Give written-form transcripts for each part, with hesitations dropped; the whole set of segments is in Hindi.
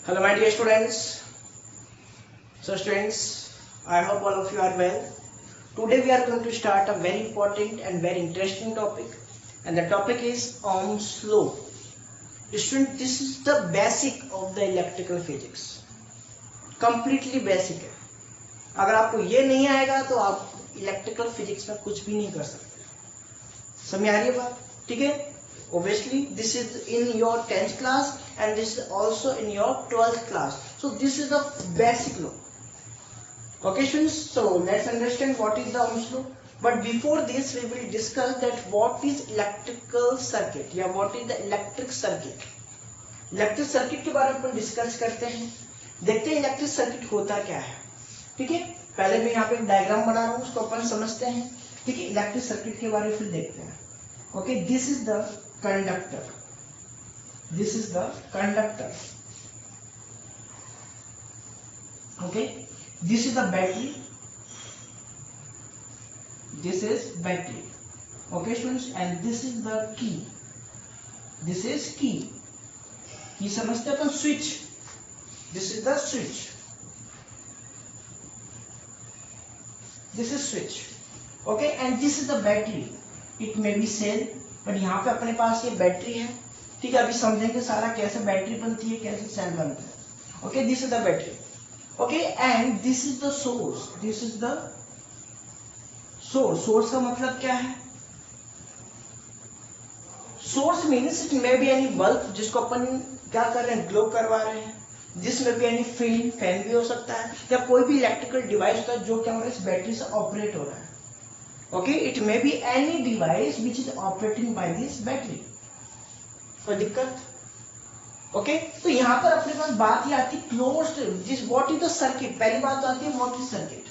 Hello my dear students. So students, I hope all of you are well. Today we are going to start a very important and very interesting topic, and the topic is Ohm's law. Student, this is the basic of the electrical physics. Completely basic है. अगर आपको ये नहीं आएगा तो आप इलेक्ट्रिकल फिजिक्स में कुछ भी नहीं कर सकते. समझ आ रही है बात? ठीक है. Obviously this is in your 10th class and this is also in your 12th class. So this is the basic law. Okay students, so let's understand what is the Ohm's law. But before this we will discuss that what is electrical circuit या what is the electric circuit. Electric circuit के बारे में अपन डिस्कस करते हैं. देखते हैं इलेक्ट्रिक सर्किट होता क्या है. ठीक है. पहले मैं यहाँ पे एक डायग्राम बना रहा हूँ, उसको अपन समझते हैं. ठीक है. इलेक्ट्रिक सर्किट के बारे में फिर देखते हैं. Okay, this is the conductor. This is the conductor. Okay, this is the battery. This is battery. Okay students, and this is the key. This is key. Key समझते हैं अपन switch. This is the switch. This is switch. Okay, and this is the battery. It may be cell, but यहाँ पे अपने पास ये बैटरी है. ठीक है. अभी समझेंगे सारा कैसे बैटरी बनती है, कैसे सेल बनता है. Okay, this is the battery. Okay, and this is the source. This is the source. Source का मतलब क्या है? Source means it may be any bulb जिसको अपन क्या कर रहे हैं, ग्लो करवा रहे हैं. दिस में भी एनी फैन, फैन भी हो सकता है, या कोई भी इलेक्ट्रिकल डिवाइस होता है जो क्या हो रहा है, इस बैटरी से ऑपरेट हो रहा है. Okay, it may be any device which is operating by this battery. कोई दिक्कत? Okay, तो यहाँ पर अपने पास बात ये आती है closed. This what is the circuit? पहली बात आती है what is circuit?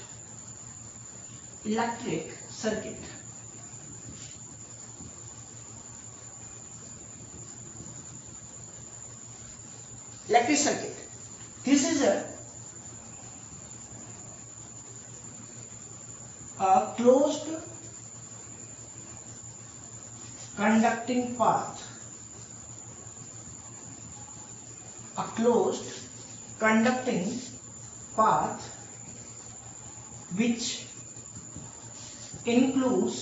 Electric circuit. Electric circuit. This is a closed conducting path. A closed conducting path which includes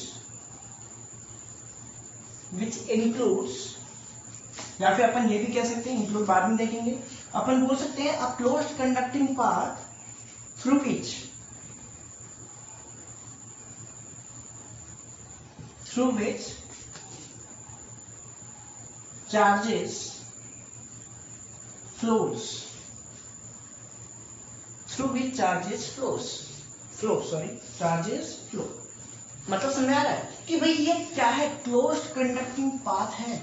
या फिर अपन ये भी कह सकते हैं, इंक्लूड बाद में देखेंगे. अपन बोल सकते हैं a closed conducting path through which charges flows. मतलब समझ आ रहा है कि भाई ये क्या है, क्लोज्ड कंडक्टिंग पाथ है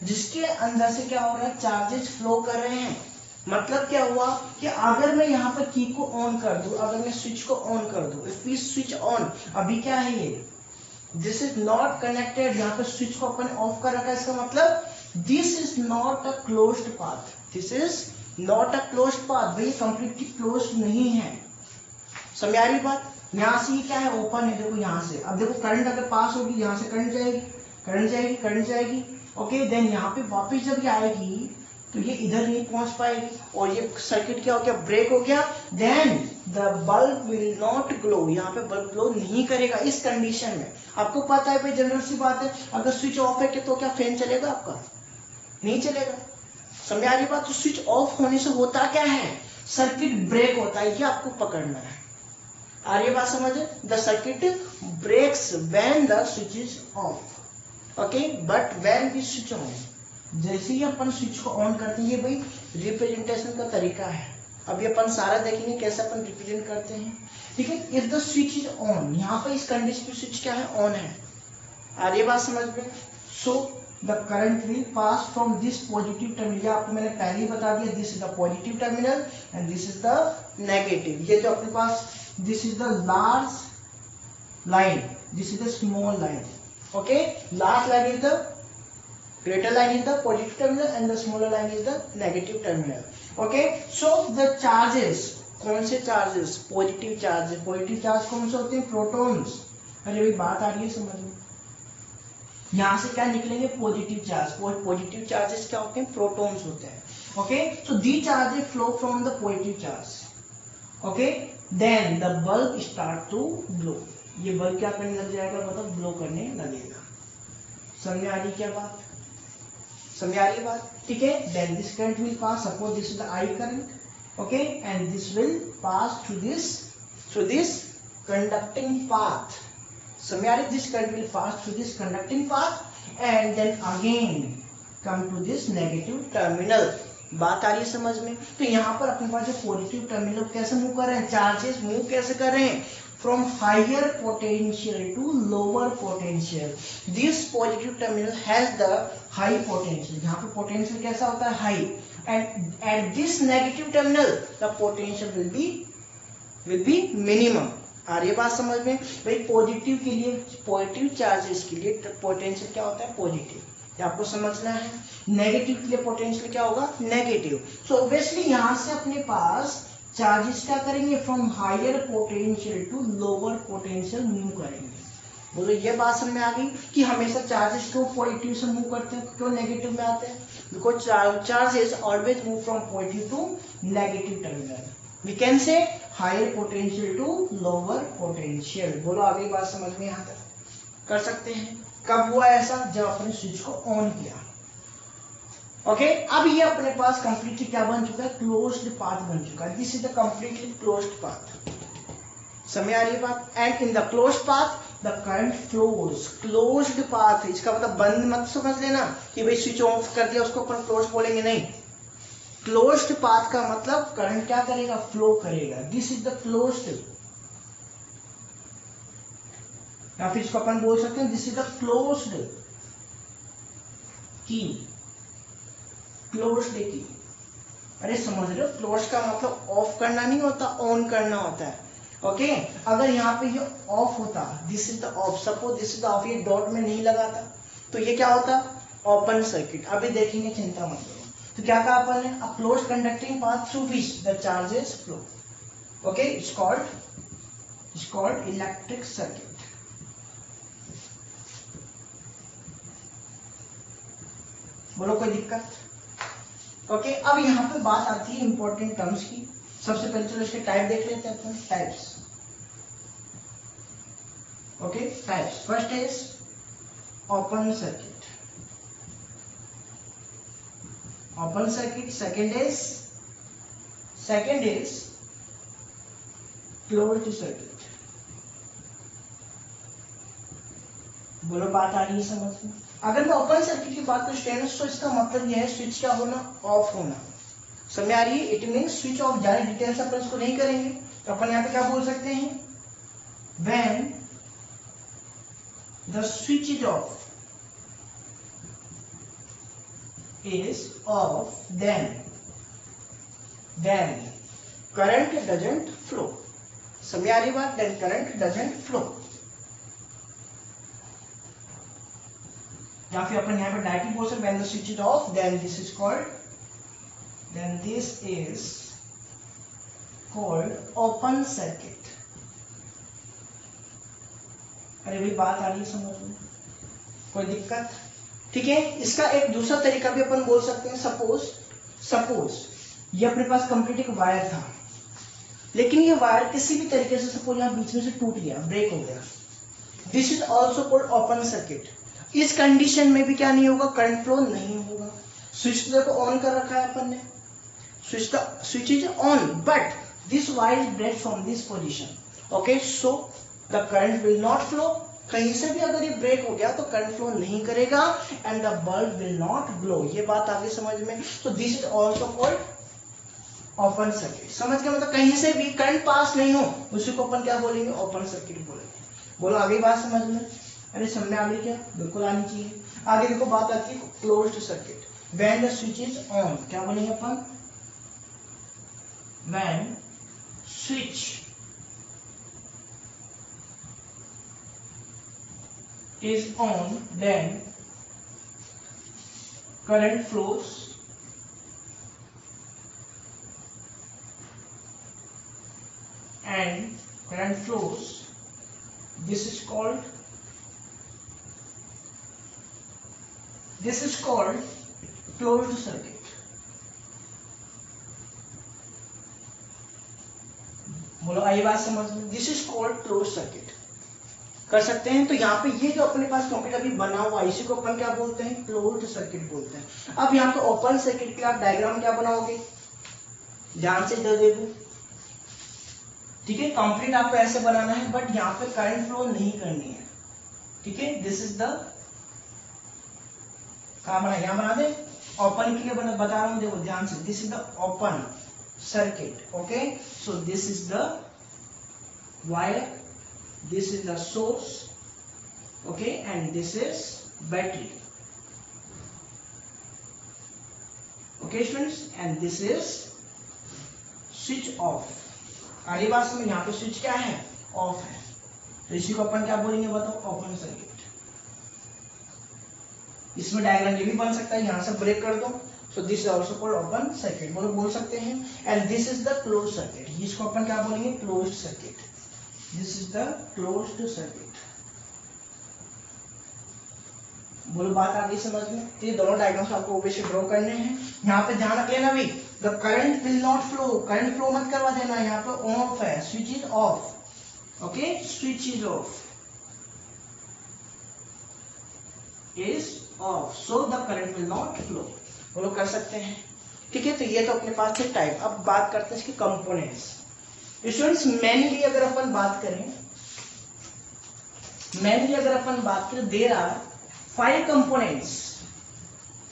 जिसके अंदर से क्या हो रहा है, चार्जेस फ्लो कर रहे हैं. मतलब क्या हुआ कि अगर मैं यहाँ पर की को ऑन कर दूं, अगर मैं स्विच को ऑन कर दूं, इफ वी स्विच ऑन, अभी क्या है ये, दिस इज नॉट कनेक्टेड. यहाँ पे स्विच को अपन ऑफ कर रखा है, इसका मतलब this is not a closed path. This is not a closed path. भाई कंप्लीटली क्लोज्ड नहीं है. समझ आ रही बात? यहाँ से ये क्या है, ओपन है. देखो यहाँ से, अब देखो करंट अगर पास होगी, यहाँ से करंट जाएगी. ओके, देन यहाँ पे वापस जब ये आएगी तो ये इधर नहीं पहुंच पाएगी और ये सर्किट क्या हो गया, ब्रेक हो गया. Then the bulb will not glow. यहाँ पे बल्ब ग्लो नहीं करेगा इस कंडीशन में. आपको पता है भाई, जनरल सी बात है, अगर स्विच ऑफ है तो क्या फैन चलेगा आपका? नहीं चलेगा. समझ आ रही बात? तो स्विच ऑफ होने से होता क्या है, सर्किट ब्रेक होता है. ये आपको पकड़ना है. आ रही बात समझ? The circuit breaks when the switch is off. Okay, but when we switch on, जैसे ही अपन स्विच को ऑन करते हैं, ये भाई रिप्रेजेंटेशन का तरीका है. अभी अपन सारा देखेंगे कैसे अपन रिप्रेजेंट करते हैं. ठीक है. If the switch is on, यहाँ पर इस कंडीशन पे स्विच क्या है, ऑन है. आ रही बात समझ में? So the current will pass from this positive terminal. आपको मैंने पहले ही बता दिया, this is the positive terminal and this is the negative. ये जो अपने पास, this is the large line, this is the small line. Okay, large line is the greater line is the positive terminal and the smaller line is the negative terminal. Okay, so the charges, कौन से charges? Positive charge. Positive charge कौन से होते हैं? Protons. अरे भाई बात आ रही है समझ में? यहाँ से क्या निकलेंगे? Positive charge. पॉजिटिव चार्जेस क्या होते हैं? प्रोटॉन्स होते हैं. Okay, so the charge flow from the positive charge. Okay, then the bulb start to glow. ये बल्ब क्या करने लग जाएगा, मतलब ग्लो करने लगेगा. समझ में आ रही क्या बात? समझ आ रही बात? ठीक है. Then this current will pass. Suppose this is the I current. Okay, and this will pass through this conducting path. समझ आ रही? This current will pass through this conducting path and then again come to this negative terminal. बात आ रही है समझ में? तो यहाँ पर अपने पास जो पॉजिटिव टर्मिनल कैसे मूव कर रहे हैं, चार्जेस मूव कैसे कर रहे हैं, from higher potential to lower potential. This positive terminal has the high potential. यहाँ पे पोटेंशियल कैसा होता है, high. And at this negative terminal the potential will be minimum. आ रही है बात समझ में? भाई पॉजिटिव के लिए, पॉजिटिव चार्जेस के लिए पोटेंशियल क्या होता है, पॉजिटिव. आपको समझना है. नेगेटिव के लिए पोटेंशियल क्या होगा, नेगेटिव. सो ऑब्वियसली यहाँ से अपने पास चार्जेस क्या करेंगे, from higher potential to lower potential move करेंगे. बोलो ये बात समझ में आ गई कि हमेशा चार्जेस क्यों पॉजिटिव से मूव करते हैं, क्यों नेगेटिव में आते हैं? Because charges always move from positive to negative terminal. We can say higher potential to lower potential. बोलो आगे बात समझ में यहाँ तक कर सकते हैं. कब हुआ ऐसा, जब अपने स्विच को ऑन किया. ओके, अब ये अपने पास कंप्लीटली क्या बन चुका है, क्लोज्ड पाथ बन चुका है. This is the completely closed path. समझ आ रही है बात? And in the closed path the current flows. Closed path, इसका मतलब बंद मत समझ लेना कि भाई स्विच ऑफ कर दिया उसको अपन क्लोज बोलेंगे, नहीं. क्लोज्ड पाथ का मतलब करंट क्या करेगा, फ्लो करेगा. दिस इज द क्लोज्ड, या फिर इसको अपन बोल सकते हैं दिस इज द क्लोज्ड की. क्लोज्ड की, अरे समझ रहे हो, क्लोज का मतलब ऑफ करना नहीं होता, ऑन करना होता है. ओके, अगर यहाँ पे ये ऑफ होता, this is the of, suppose this is the of, ये डॉट में नहीं लगाता तो ये क्या होता, ओपन सर्किट. अभी देखेंगे, चिंता मत करो. तो क्या कहा अपन ने, a closed conducting path through which the charges flow. Okay, it's called electric circuit. बोलो कोई दिक्कत? ओके, अब यहाँ पे बात आती है इंपॉर्टेंट टर्म्स की. सबसे पहले चलो इसके टाइप देख लेते हैं अपन. Types. Okay, types. First is open circuit. Open circuit. Second is closed circuit. बोलो बात आ रही है समझ में? अगर मैं ओपन सर्किट की बात करूं स्टेनस, तो इसका मतलब यह है स्विच क्या होना, ऑफ होना. समझ आ रही है? It means switch off. ज्यादा डिटेल्स अपन इसको नहीं करेंगे, तो अपन यहाँ पे क्या बोल सकते हैं, when the switch is of then current doesn't flow. समझ आ रही बात? then current doesn't flow. या फिर अपन यहाँ पे डायरेक्टली बोल सकते when the switch is off, then this is called open circuit. अरे भाई बात आ रही है समझ में? कोई दिक्कत? ठीक है. इसका एक दूसरा तरीका भी अपन बोल सकते हैं. सपोज ये अपने पास कंप्लीट एक वायर था, लेकिन ये वायर किसी भी तरीके से सपोज यहाँ बीच में से टूट गया, ब्रेक हो गया. This is also called open circuit. इस कंडीशन में भी क्या नहीं होगा, करंट फ्लो नहीं होगा. स्विच देखो ऑन कर रखा है अपन ने, switch is on, but this wire is break from this position. Okay, so the current will not flow. कहीं से भी अगर ये ब्रेक हो गया तो करंट फ्लो नहीं करेगा and the bulb will not glow. ये बात आगे समझ में? तो this is also called open circuit. समझ गए? मतलब कहीं से भी करंट पास नहीं हो उसी को अपन क्या बोलेंगे, ओपन सर्किट बोलेंगे. बोलो आगे बात समझ में? अरे समझ में आ गई क्या? बिल्कुल आनी चाहिए. आगे देखो बात आती है closed circuit. When the switch is on, क्या बोलेंगे अपन, when switch is on, then current flows and current flows. This is called closed circuit. बोलो आई बात समझ में? This is called close circuit. कर सकते हैं। तो यहाँ पे ये जो अपने पास सर्किट अभी बना हुआ है इसी को अपन क्या बोलते हैं? क्लोज्ड सर्किट बोलते हैं। अब यहाँ पे ओपन सर्किट के आप डायग्राम क्या बनाओगे? ध्यान से इधर देखो, ठीक है। कंप्लीट आपको ऐसे बनाना है, बट यहाँ पे करंट फ्लो नहीं करनी है, ठीक है। दिस इज द कहाँ बना, यहाँ बना दे। ओपन के लिए बता रहा हूँ, देखो ध्यान से। This is the open circuit, okay. So this is the wire, this is the source, okay, and this is battery, okay students, and this is switch off। अगली बात समझ, यहाँ पे स्विच क्या है? ऑफ है। तो इसी को अपन क्या बोलेंगे बताओ? Open circuit. इसमें डायग्राम ये भी बन सकता है, यहाँ से ब्रेक कर दो। सो this is also called open circuit, बोल सकते हैं। And this is the close circuit, इसको अपन क्या बोलेंगे? Closed circuit. This is the closed circuit। बोलो बात आ गई समझ में? तो ये दोनों डायग्राम्स आपको ओबे से ड्रॉ करने हैं। यहाँ पे ध्यान रख लेना भाई, the current will not flow, current flow मत करवा देना। यहाँ पे ऑफ है, switch is off, okay, switch is of, is of, so the current will not flow. बोलो कर सकते हैं, ठीक है। तो ये तो अपने पास है टाइप। अब बात करते हैं इसके कंपोनेंट्स। स्टूडेंट्स मेनली अगर अपन बात करें, there are 5 components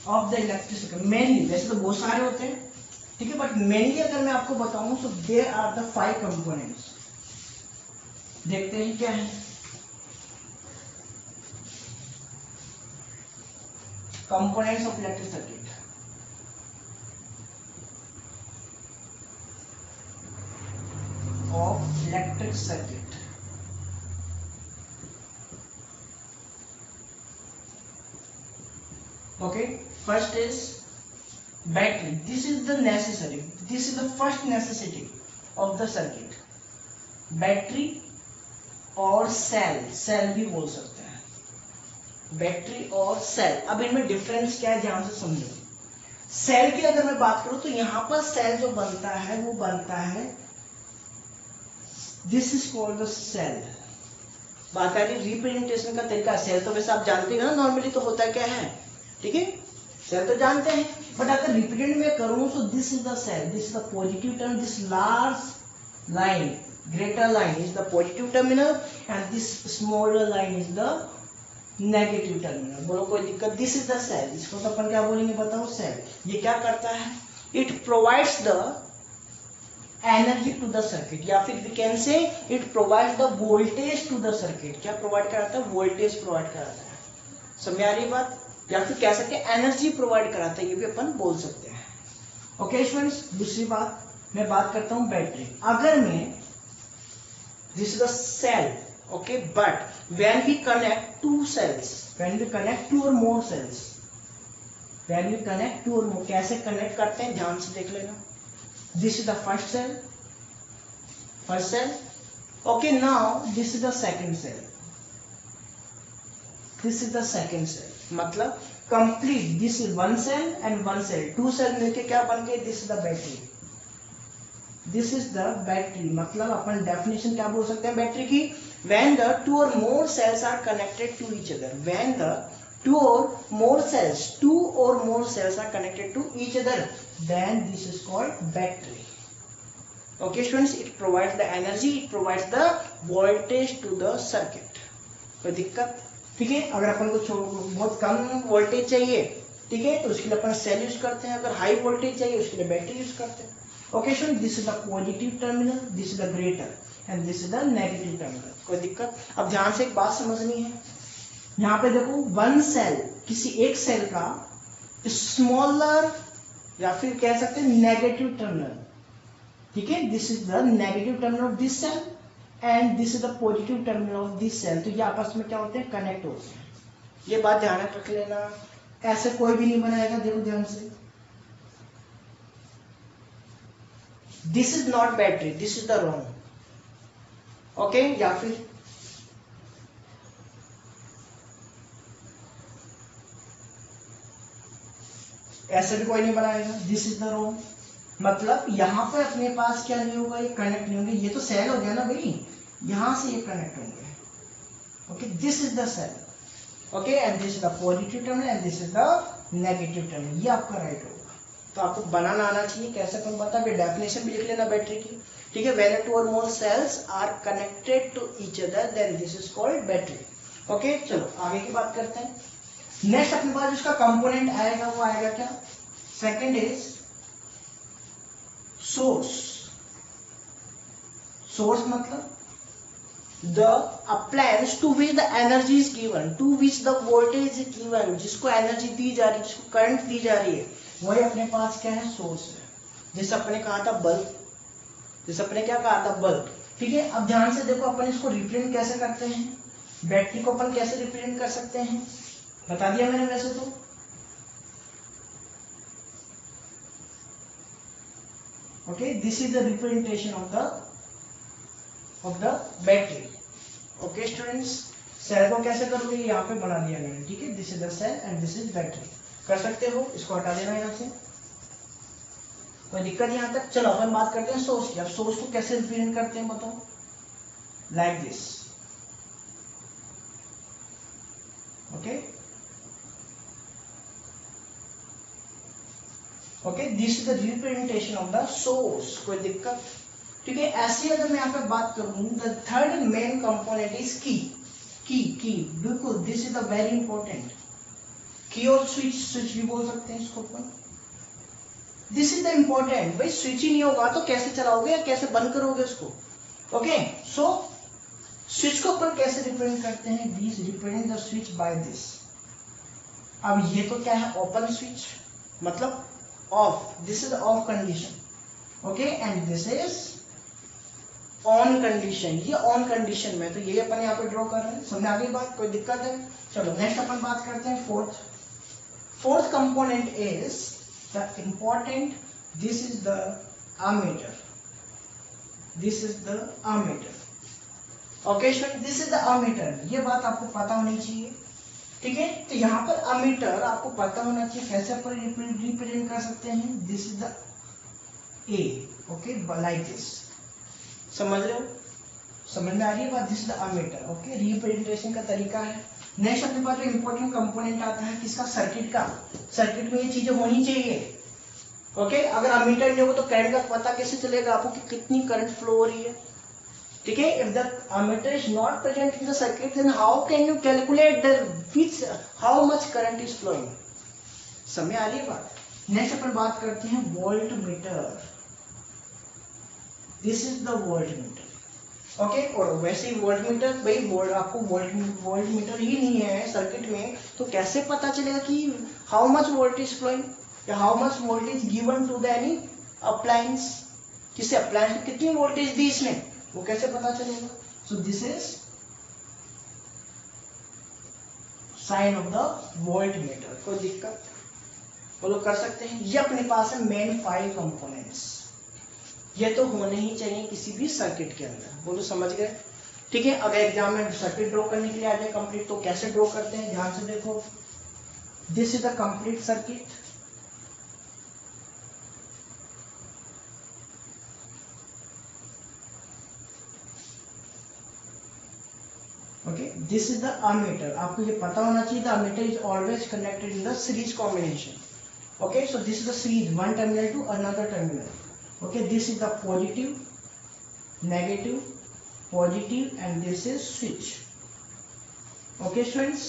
of the electric circuit. Mainly, वैसे तो बहुत सारे होते हैं, ठीक है, बट मेनली अगर मैं आपको बताऊं तो देयर आर द 5 कंपोनेंट्स। देखते हैं क्या है। Components of electric circuit. Of electric circuit, okay. First is battery. This is the first necessity of the circuit। Battery और सेल भी बोल सकते हैं, बैटरी और सेल। अब इनमें डिफरेंस क्या है ध्यान से समझो। सेल की अगर मैं बात करूं तो यहाँ पर सेल जो बनता है वो बनता है, this is called the cell. बात आ रही रिप्रेजेंटेशन का तरीका। सेल तो वैसे आप जानते हैं ना, नॉर्मली तो होता क्या है, ठीक है, सेल तो जानते हैं। बट अगर रिप्रेजेंट में करूं तो this is the cell, this is the positive terminal, this large line, greater line is the positive terminal and this smaller line is the negative terminal. बोलो कोई दिक्कत? दिस इज द सेल, इसको तो अपन क्या बोलेंगे बताओ? सेल। ये क्या करता है? It provides the energy to the circuit, या फिर we can say it provide the voltage to the circuit. क्या प्रोवाइड कराता है? वोल्टेज प्रोवाइड कराता है। समझ आ रही बात? या फिर कह सकते हैं एनर्जी प्रोवाइड कराता है, ये भी अपन बोल सकते हैं, ओके स्टूडेंट्स। दूसरी बात मैं बात करता हूं बैटरी। अगर मैं, this is the cell, okay, but when we connect two cells, when we connect two or more cells, when we connect two or more, कैसे कनेक्ट करते हैं ध्यान से देख लेना। This is the first cell, okay। Now this is the second cell, मतलब complete, this is one cell and one cell, 2 cell मिलके क्या बन गए? This is the battery, मतलब अपन डेफिनेशन क्या बोल सकते हैं बैटरी की? When the 2 or more cells are connected to each other, when the 2 or more cells are connected to each other, then this is called battery, okay students। it provides the energy, it provides the voltage to the circuit। कोई दिक्कत? ठीक है। अगर अपन को बहुत कम वोल्टेज चाहिए, ठीक है, तो उसके लिए अपन सेल यूज करते हैं। अगर हाई वोल्टेज चाहिए उसके लिए बैटरी यूज करते हैं, okay student. This is the positive terminal, this is the greater and this is the negative terminal. कोई दिक्कत? अब ध्यान से एक बात समझनी है। यहाँ पे देखो, वन सेल, किसी एक सेल का स्मॉलर या फिर कह सकते हैं नेगेटिव टर्मिनल, ठीक है। This is the negative terminal of this cell and this is the positive terminal of this cell. तो ये आपस में क्या होते हैं? कनेक्ट होते हैं। ये बात ध्यान रख लेना, ऐसे कोई भी नहीं बनाएगा। देखो ध्यान से, this is not battery, this is the wrong, okay. या फिर ऐसे भी कोई नहीं बनाएगा, दिस इज द रॉन्ग, मतलब यहाँ पे अपने पास क्या नहीं होगा, ये कनेक्ट नहीं होंगे, ये तो सेल हो गया ना भाई, यहाँ से ये कनेक्ट होंगे। Okay, this is the cell, okay, and this is the positive terminal and this is the negative terminal, ये आपका राइट होगा। तो आपको बनाना आना चाहिए, कैसे अपन बता, डेफिनेशन भी लिख लेना बैटरी की, ठीक है। When two or more cells are connected to each other then this is called battery. Okay, चलो आगे की बात करते हैं। नेक्स्ट अपने पास जिसका कंपोनेंट आएगा वो आएगा क्या, सेकंड इज सोर्स। सोर्स मतलब the appliance to which the energy is given, to which the voltage is given, जिसको एनर्जी दी जा रही है, जिसको करंट दी जा रही है, वही अपने पास क्या है, सोर्स है। जैसे अपने कहा था बल्ब, जैसे अपने क्या कहा था, बल्ब, ठीक है। अब ध्यान से देखो, अपन इसको रिप्रेजेंट कैसे करते हैं, बैटरी को अपन कैसे रिप्रेजेंट कर सकते हैं, बता दिया मैंने वैसे तो। Okay, this is the representation of the battery. Okay students, cell को कैसे करोगे, यहाँ पे बना दिया मैंने, ठीक है। This is the cell and this is battery, कर सकते हो, इसको हटा देना यहाँ से, कोई दिक्कत यहाँ तक। चलो अपन बात करते हैं सोर्स की। अब सोर्स को कैसे रिप्रेजेंट करते हैं बताओ, like this, okay okay, this is the representation of the source, कोई दिक्कत, ठीक है। ऐसे अगर मैं यहाँ पे बात करूं, the third main component is की। की बिल्कुल, this is the very important. की और स्विच, स्विच भी बोल सकते हैं इसको अपन। दिस इज द इंपॉर्टेंट, भाई स्विच ही नहीं होगा तो कैसे चलाओगे या कैसे बंद करोगे उसको। ओके, सो स्विच को अपन कैसे रिप्रेजेंट करते हैं, this represent the switch by this. अब ये तो क्या है, ओपन स्विच, मतलब off, this is off condition, okay, and this is on condition, ये ऑन कंडीशन में, तो ये अपन यहाँ पे ड्रॉ कर रहे हैं। समझ आ गई बात, कोई दिक्कत है। चलो नेक्स्ट अपन बात करते हैं fourth component is the important, this is the ammeter, this is the ammeter. Okay student, this is the ammeter, ये बात आपको पता होनी चाहिए, ठीक है। तो यहाँ पर अमीटर आपको पता होना चाहिए, कैसे अपन रिप्रेजेंट कर सकते हैं, this is the A, okay, like this, समझ रहे हो, समझ में आ रही है बात, this is the ammeter, okay, representation का तरीका है। नेक्स्ट अपने पास जो इंपॉर्टेंट कंपोनेंट आता है किसका, सर्किट का। सर्किट में ये चीजें होनी चाहिए, ओके। अगर अमीटर नहीं होगा तो करंट का पता कैसे चलेगा आपको कि कितनी करंट फ्लो हो रही है, ठीक है। If the ammeter is not present in the circuit then how can you calculate the which how much current is flowing, समझ आ रही है बात। नेक्स्ट अपन बात करते हैं volt meter, this is the volt meter, okay. और वैसे ही वोल्ट मीटर, भाई आपको वोल्ट मीटर ही नहीं है सर्किट में, तो कैसे पता चलेगा कि हाउ मच वोल्टेज फ्लोइंग या how much voltage given to the any appliance, किसी अप्लायंस को कितनी वोल्टेज दी इसने, वो कैसे पता चलेगा। So this is sign of the voltmeter, कोई दिक्कत, बोलो कर सकते हैं। ये अपने पास है मेन 5 कंपोनेंट्स, ये तो होने ही चाहिए किसी भी सर्किट के अंदर, बोलो समझ गए, ठीक है। अगर एग्जाम में सर्किट ड्रॉ करने के लिए आ जाए कंप्लीट, तो कैसे ड्रॉ करते हैं, ध्यान से देखो, this is the complete circuit, okay, this is the ammeter, आपको ये पता होना चाहिए, the ammeter is always connected in the series combination, okay. So this is the series, one terminal to another terminal, okay, this is the positive, negative, positive, and this is switch, okay students,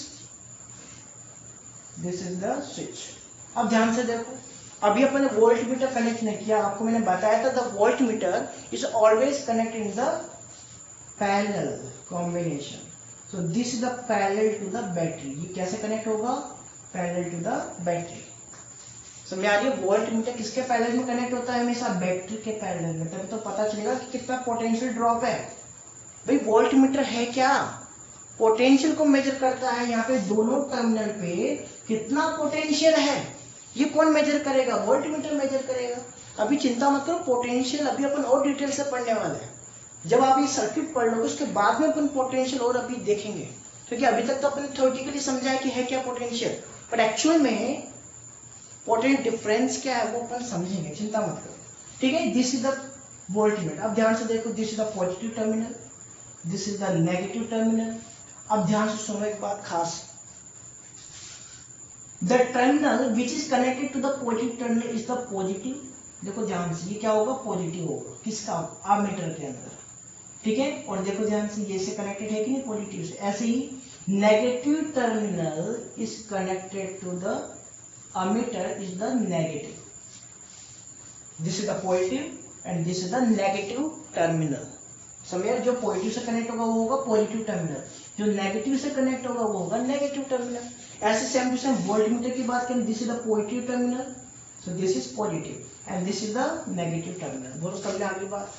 this is the switch। अब ध्यान से देखो, अभी अपन ने वोल्ट मीटर कनेक्ट नहीं किया, आपको मैंने बताया था the voltmeter is always connected in the parallel combination, so this is the parallel to the battery, ये कैसे कनेक्ट होगा, पैरेलल टू द बैटरी, समझ आ रही है। वोल्ट मीटर किसके पैरेलल में कनेक्ट होता है, हमेशा बैटरी के पैरेलल में, तभी तो पता चलेगा कि कितना पोटेंशियल ड्रॉप है। भाई वोल्ट मीटर है क्या, पोटेंशियल को मेजर करता है, यहाँ पे दोनों टर्मिनल पे कितना पोटेंशियल है ये कौन मेजर करेगा, वोल्ट मीटर मेजर करेगा। अभी चिंता मत करो, पोटेंशियल अभी अपन और डिटेल से पढ़ने वाले हैं, जब आप ये सर्किट पढ़ लोगे उसके बाद में अपन पोटेंशियल और अभी देखेंगे, क्योंकि अभी तक तो अपन थ्योरेटिकली समझा है कि है क्या पोटेंशियल, पर एक्चुअल में पोटेंशियल डिफरेंस क्या है वो अपन समझेंगे, चिंता मत करो। ठीक है, दिस इज द वोल्टमीटर। अब ध्यान से देखो, this is the positive terminal, this is the negative terminal. अब ध्यान से सुनो एक बात खास, the terminal which is connected to the positive terminal is the positive. देखो ध्यान से, ये क्या होगा, पॉजिटिव होगा, किसका, आर्मेटर के अंदर, ठीक है। और देखो ध्यान से, ये से कनेक्टेड है कि नहीं, पॉजिटिव से। ऐसे ही negative terminal is connected to the ammeter is the negative, this is the positive and this is the negative terminal. समझे, जो पॉजिटिव से कनेक्ट होगा वो होगा पॉजिटिव टर्मिनल, जो नेगेटिव से कनेक्ट होगा वो होगा नेगेटिव टर्मिनल। ऐसे सेम टू सेम वोल्टमीटर की बात करें, this is the positive terminal, so this is positive and this is the negative terminal. बोलो कर ले आगे बात,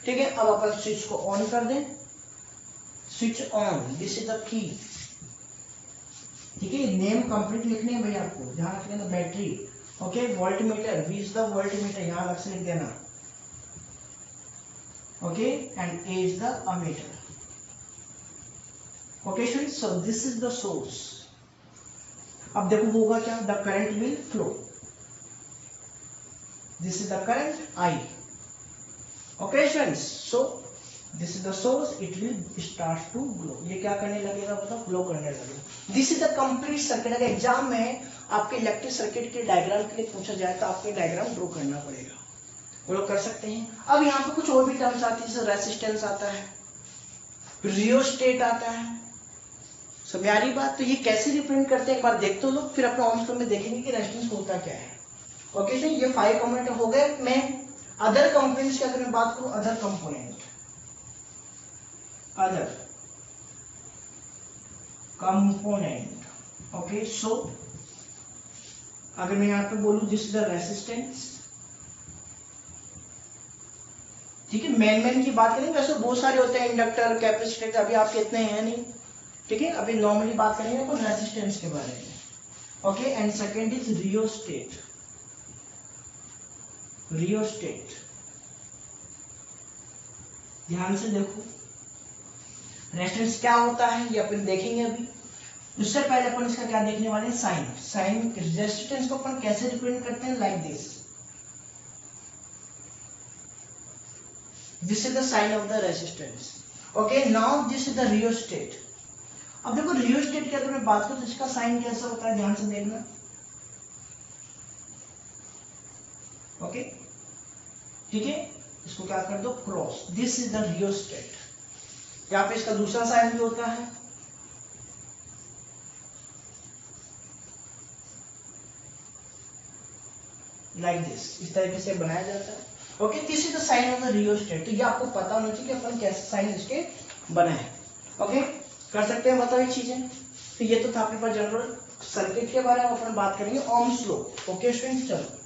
ठीक है। अब अपन स्विच को ऑन कर दें, switch on, this is the key, ठीक है। नेम कंप्लीट लिखने है भैया आपको, ध्यान रख लेना। Battery, okay, voltmeter, V is the voltmeter, यहाँ अलग से लिख देना, okay, and A is the ammeter, okay student. So this is the source. अब देखो वो होगा क्या, the current will flow, this is the current I, okay students. So this is the source, it will start to glow, ये क्या करने लगेगा, मतलब ग्लो करने लगेगा। This is the complete circuit. अगर एग्जाम में आपके इलेक्ट्रिक सर्किट के डायग्राम के लिए पूछा जाए तो आपको डायग्राम ड्रॉ करना पड़ेगा, वो लोग कर सकते हैं। अब यहाँ पे कुछ और भी टर्म्स आती है, जैसे रेसिस्टेंस आता है, रियोस्टेट आता है, समझ आ रही बात। तो ये कैसे रिप्रेजेंट करते हैं एक बार देख तो लो, फिर अपने ऑन में देखेंगे कि रेजिस्टेंस होता क्या है, ओके। ये 5 कंपोनेंट हो गए। मैं अदर कंपोनेंट्स की अगर मैं बात करूं, other component, other component, okay. So अगर मैं यहाँ पे बोलूं, दिस इज द रेसिस्टेंस, ठीक है। मेन की बात करें, वैसे बहुत सारे होते हैं, इंडक्टर, कैपेसिटर, अभी आपके इतने हैं नहीं, ठीक है। अभी नॉर्मली बात करेंगे तो रेसिस्टेंस के बारे में, okay. And second is rheostat, rheostat, ध्यान से देखो, रेजिस्टेंस क्या होता है ये अपन देखेंगे अभी। उससे पहले अपन इसका क्या देखने वाले हैं, साइन। साइन रेजिस्टेंस को अपन कैसे रिप्रेजेंट करते हैं, like this, this is the sign of the resistance, okay. Now this is the rheostat. अब देखो रियोस्टेट की अगर मैं बात करूं तो इसका साइन कैसा होता है, ध्यान से देखना, ओके, ठीक है। इसको क्या कर दो, cross, this is the rheostat. यहाँ पे इसका दूसरा साइन भी होता है, लाइक दिस, इस तरीके से बनाया जाता है, okay. This is the sign of the rheostat. तो ये आपको पता होना चाहिए कि अपन कैसे साइन इसके बनाए, ओके। कर सकते हैं, बताओ ये चीजें। तो ये तो था अपने पास जनरल सर्किट के बारे में, अपन बात करेंगे ओम्स लॉ, ओके स्टूडेंट। चलो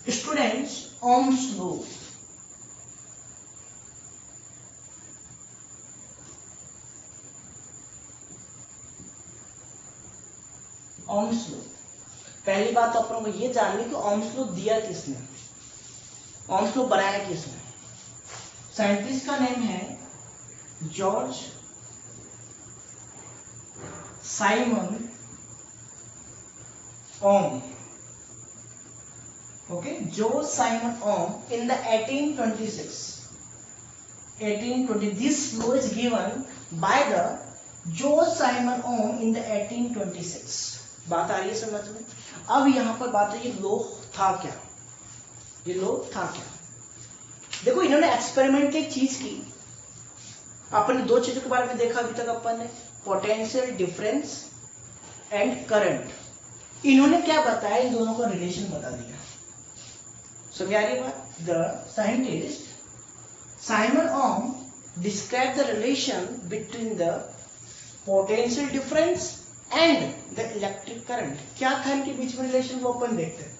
students, Ohm's law, Ohm's law. पहली बात तो अपन को ये जाननी कि ओम्स लॉ दिया किसने, ओम्स लॉ बनाया किसने। साइंटिस्ट का नेम है George Simon Ohm, okay. George Simon Ohm in the 1820, this law is given by the George Simon Ohm in the 1826। बात आ रही है समझ में। अब यहाँ पर बात है, ये लो था क्या, ये लो था क्या। देखो इन्होंने एक्सपेरिमेंट एक चीज की, अपन ने दो चीजों के बारे में देखा अभी तक अपन ने, पोटेंशियल डिफरेंस एंड करंट। इन्होंने क्या बताया, इन दोनों का रिलेशन बता दिया, समझ आ रही बात। The scientist Simon Ohm described the relation between the potential difference and the electric current। क्या था इनके बीच में रिलेशन, वो अपन देखते हैं।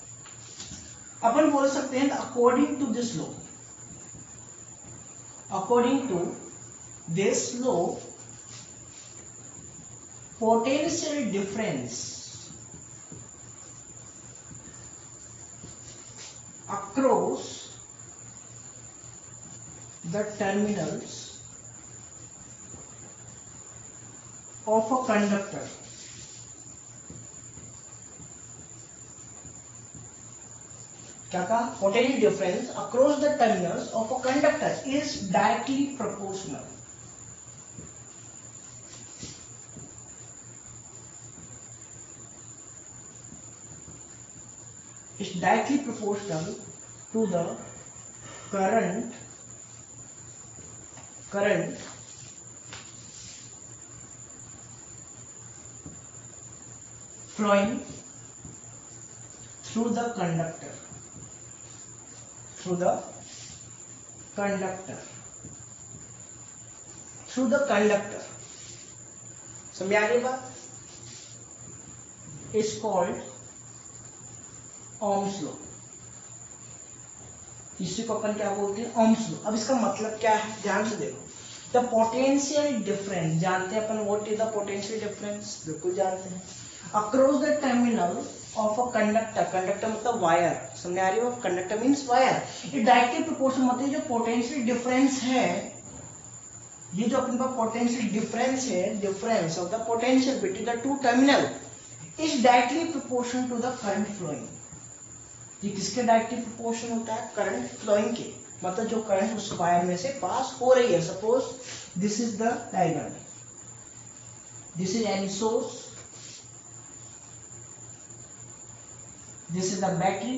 अपन बोल सकते हैं according to this law, according to this law, potential difference across the terminals of a conductor क्या कहा, potential difference across the terminals of a conductor is directly proportional. Is directly proportional to the current flowing through the conductor. Through the conductor. समझ आ रही बात? Is called Ohm's law. इसी को अपन क्या बोलते हैं, Ohm's law. अब इसका मतलब क्या है, ध्यान से देखो. The potential difference, जानते हैं अपन what is the potential difference? बिल्कुल जानते हैं. Across the terminal of a conductor, conductor मतलब वायर, समझ आ रही हो, conductor means वायर. ये डायरेक्टली प्रोपोर्शनल मतलब जो पोटेंशियल डिफरेंस है, ये जो अपने पास पोटेंशियल डिफरेंस है, difference of the potential between the two terminal is directly proportional to the current flowing. ये किसके डायरेक्टली प्रोपोर्शनल होता है, करंट फ्लोइंग के, मतलब जो करंट उस वायर में से पास हो रही है. Suppose this is the diagram, this is any source, this is the battery,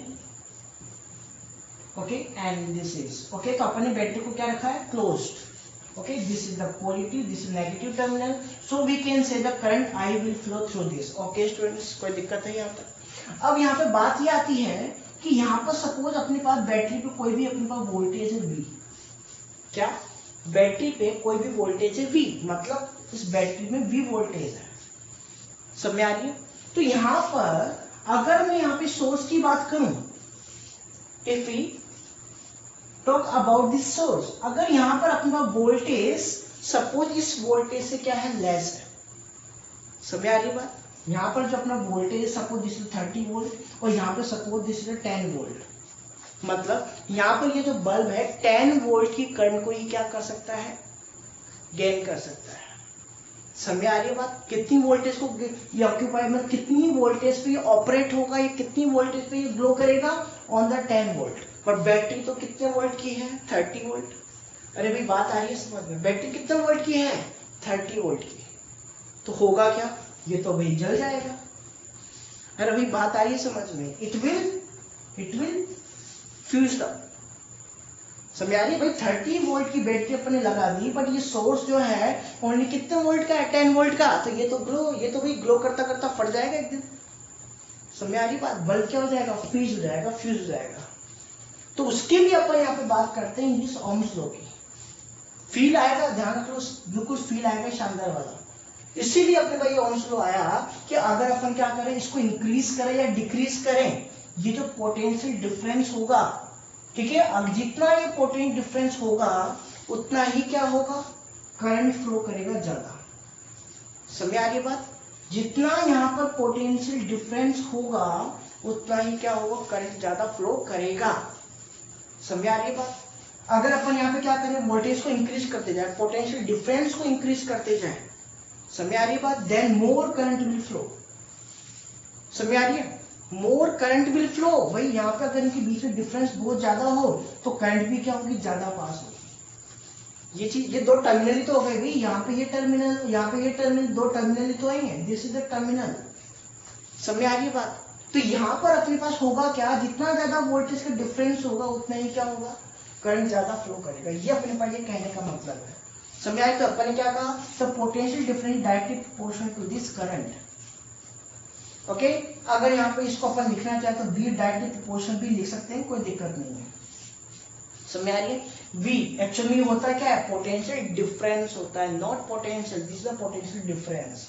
okay, and this is okay. तो अपन ने बैटरी को क्या रखा है, closed, okay. This is the positive, this is negative terminal, so we can say the current I will flow through this. Okay students, कोई दिक्कत है यहाँ तक? अब यहाँ पे बात ये आती है कि यहाँ पर सपोज अपने पास बैटरी पे कोई भी अपने पास वोल्टेज है V, क्या बैटरी पे कोई भी वोल्टेज है V, मतलब इस बैटरी में V वोल्टेज है, समझ आ रही है? तो यहाँ पर अगर मैं यहाँ पे सोर्स की बात करूं, if we talk about this source, अगर यहाँ पर अपना वोल्टेज सपोज इस वोल्टेज से क्या है, लेस है, समझ आ रही बात? यहाँ पर जो अपना voltage suppose this is 30 volt और यहाँ पे सपोज दिस इज 10 वोल्ट, मतलब यहाँ पर ये जो बल्ब है 10 वोल्ट की करंट को ही क्या कर सकता है, गेन कर सकता है. समझ आ रही है बात? कितनी वोल्टेज को ये ऑक्यूपाई, मतलब कितनी वोल्टेज पे ये ऑपरेट होगा, ये कितनी वोल्टेज पे ये ग्लो करेगा, ऑन द 10 वोल्ट. पर बैटरी तो कितने वोल्ट की है, 30 वोल्ट. अरे भाई बात आ रही है समझ में? बैटरी कितने वोल्ट की है, 30 वोल्ट की. तो होगा क्या, ये तो भाई जल जाएगा. अरे भाई बात आ रही है समझ में? इट विल फ्यूज द, समझ आ रही है भाई? 30 वोल्ट की बैटरी अपने लगा दी, बट ये सोर्स जो है ओनली कितने वोल्ट का है, 10 वोल्ट का. तो ये तो भाई ग्लो करता करता फट जाएगा एक दिन. समझ आ रही बात? बल्ब क्या हो जाएगा, फ्यूज हो जाएगा. तो उसके लिए अपन यहाँ पे बात करते हैं इस ओम्स लॉ की. फील आएगा, ध्यान रखो, बिल्कुल फील आएगा शानदार वाला. इसीलिए अपने भाई ओम्स लॉ आया कि अगर अपन क्या करें, इसको इंक्रीज करें या डिक्रीज करें, ये जो पोटेंशियल डिफरेंस होगा, ठीक है, अब जितना ये पोटेंशियल डिफरेंस होगा उतना ही क्या होगा, करंट फ्लो करेगा ज्यादा. समझ आ रही बात? जितना यहाँ पर पोटेंशियल डिफरेंस होगा उतना ही क्या होगा, करंट ज्यादा फ्लो करेगा. समझ आ रही बात? अगर अपन यहाँ पे क्या करें, वोल्टेज को इंक्रीज करते जाए, पोटेंशियल डिफरेंस को इंक्रीज करते जाए, समझ आ रही बात, then more current will flow. समझ आ रही है? More current will flow. भाई यहाँ पे अगर इनके बीच में डिफरेंस बहुत ज्यादा हो तो करंट भी क्या होगी, ज्यादा पास होगी. ये चीज, ये दो टर्मिनल ही तो हो गए भाई, यहाँ पे ये टर्मिनल, यहाँ पे ये टर्मिनल, दो टर्मिनल ही तो आएंगे. This is the terminal. समझ आ रही है बात? तो यहाँ पर अपने पास होगा क्या, जितना ज्यादा वोल्टेज का डिफरेंस होगा उतना ही क्या होगा, करंट ज्यादा फ्लो करेगा. ये अपने पास ये कहने का मतलब है. समझ आए? तो अपन ने क्या कहा, the potential difference directly proportional to this current. Okay, अगर यहाँ पे इसको अपन लिखना चाहे तो V डायरेक्टली प्रोपोर्शनल भी लिख सकते हैं, कोई दिक्कत नहीं है. समझ आ रही है? V एक्चुअली होता है क्या है, पोटेंशियल डिफरेंस होता है, not potential. This is the potential difference.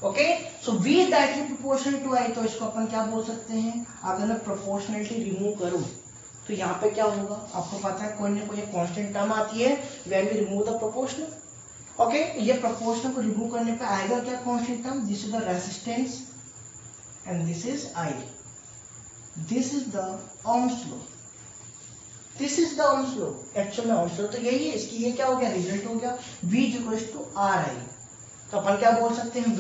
Okay, so V directly proportional to I, तो इसको अपन क्या बोल सकते हैं, अगर मैं प्रोपोर्शनलिटी रिमूव करूं तो यहाँ पे क्या होगा, आपको पता है कोई ना कोई कांस्टेंट टर्म आती है when we remove the proportional. Okay, ये प्रोपोर्शनल को रिमूव करने पे आएगा क्या constant term, this is the resistance and this is I. This is the Ohm's law. This is the ohms law, actual में ohms law तो यही है इसकी, ये क्या हो गया, रिजल्ट हो गया V इक्वल्स टू RI। तो अपन क्या बोल सकते हैं,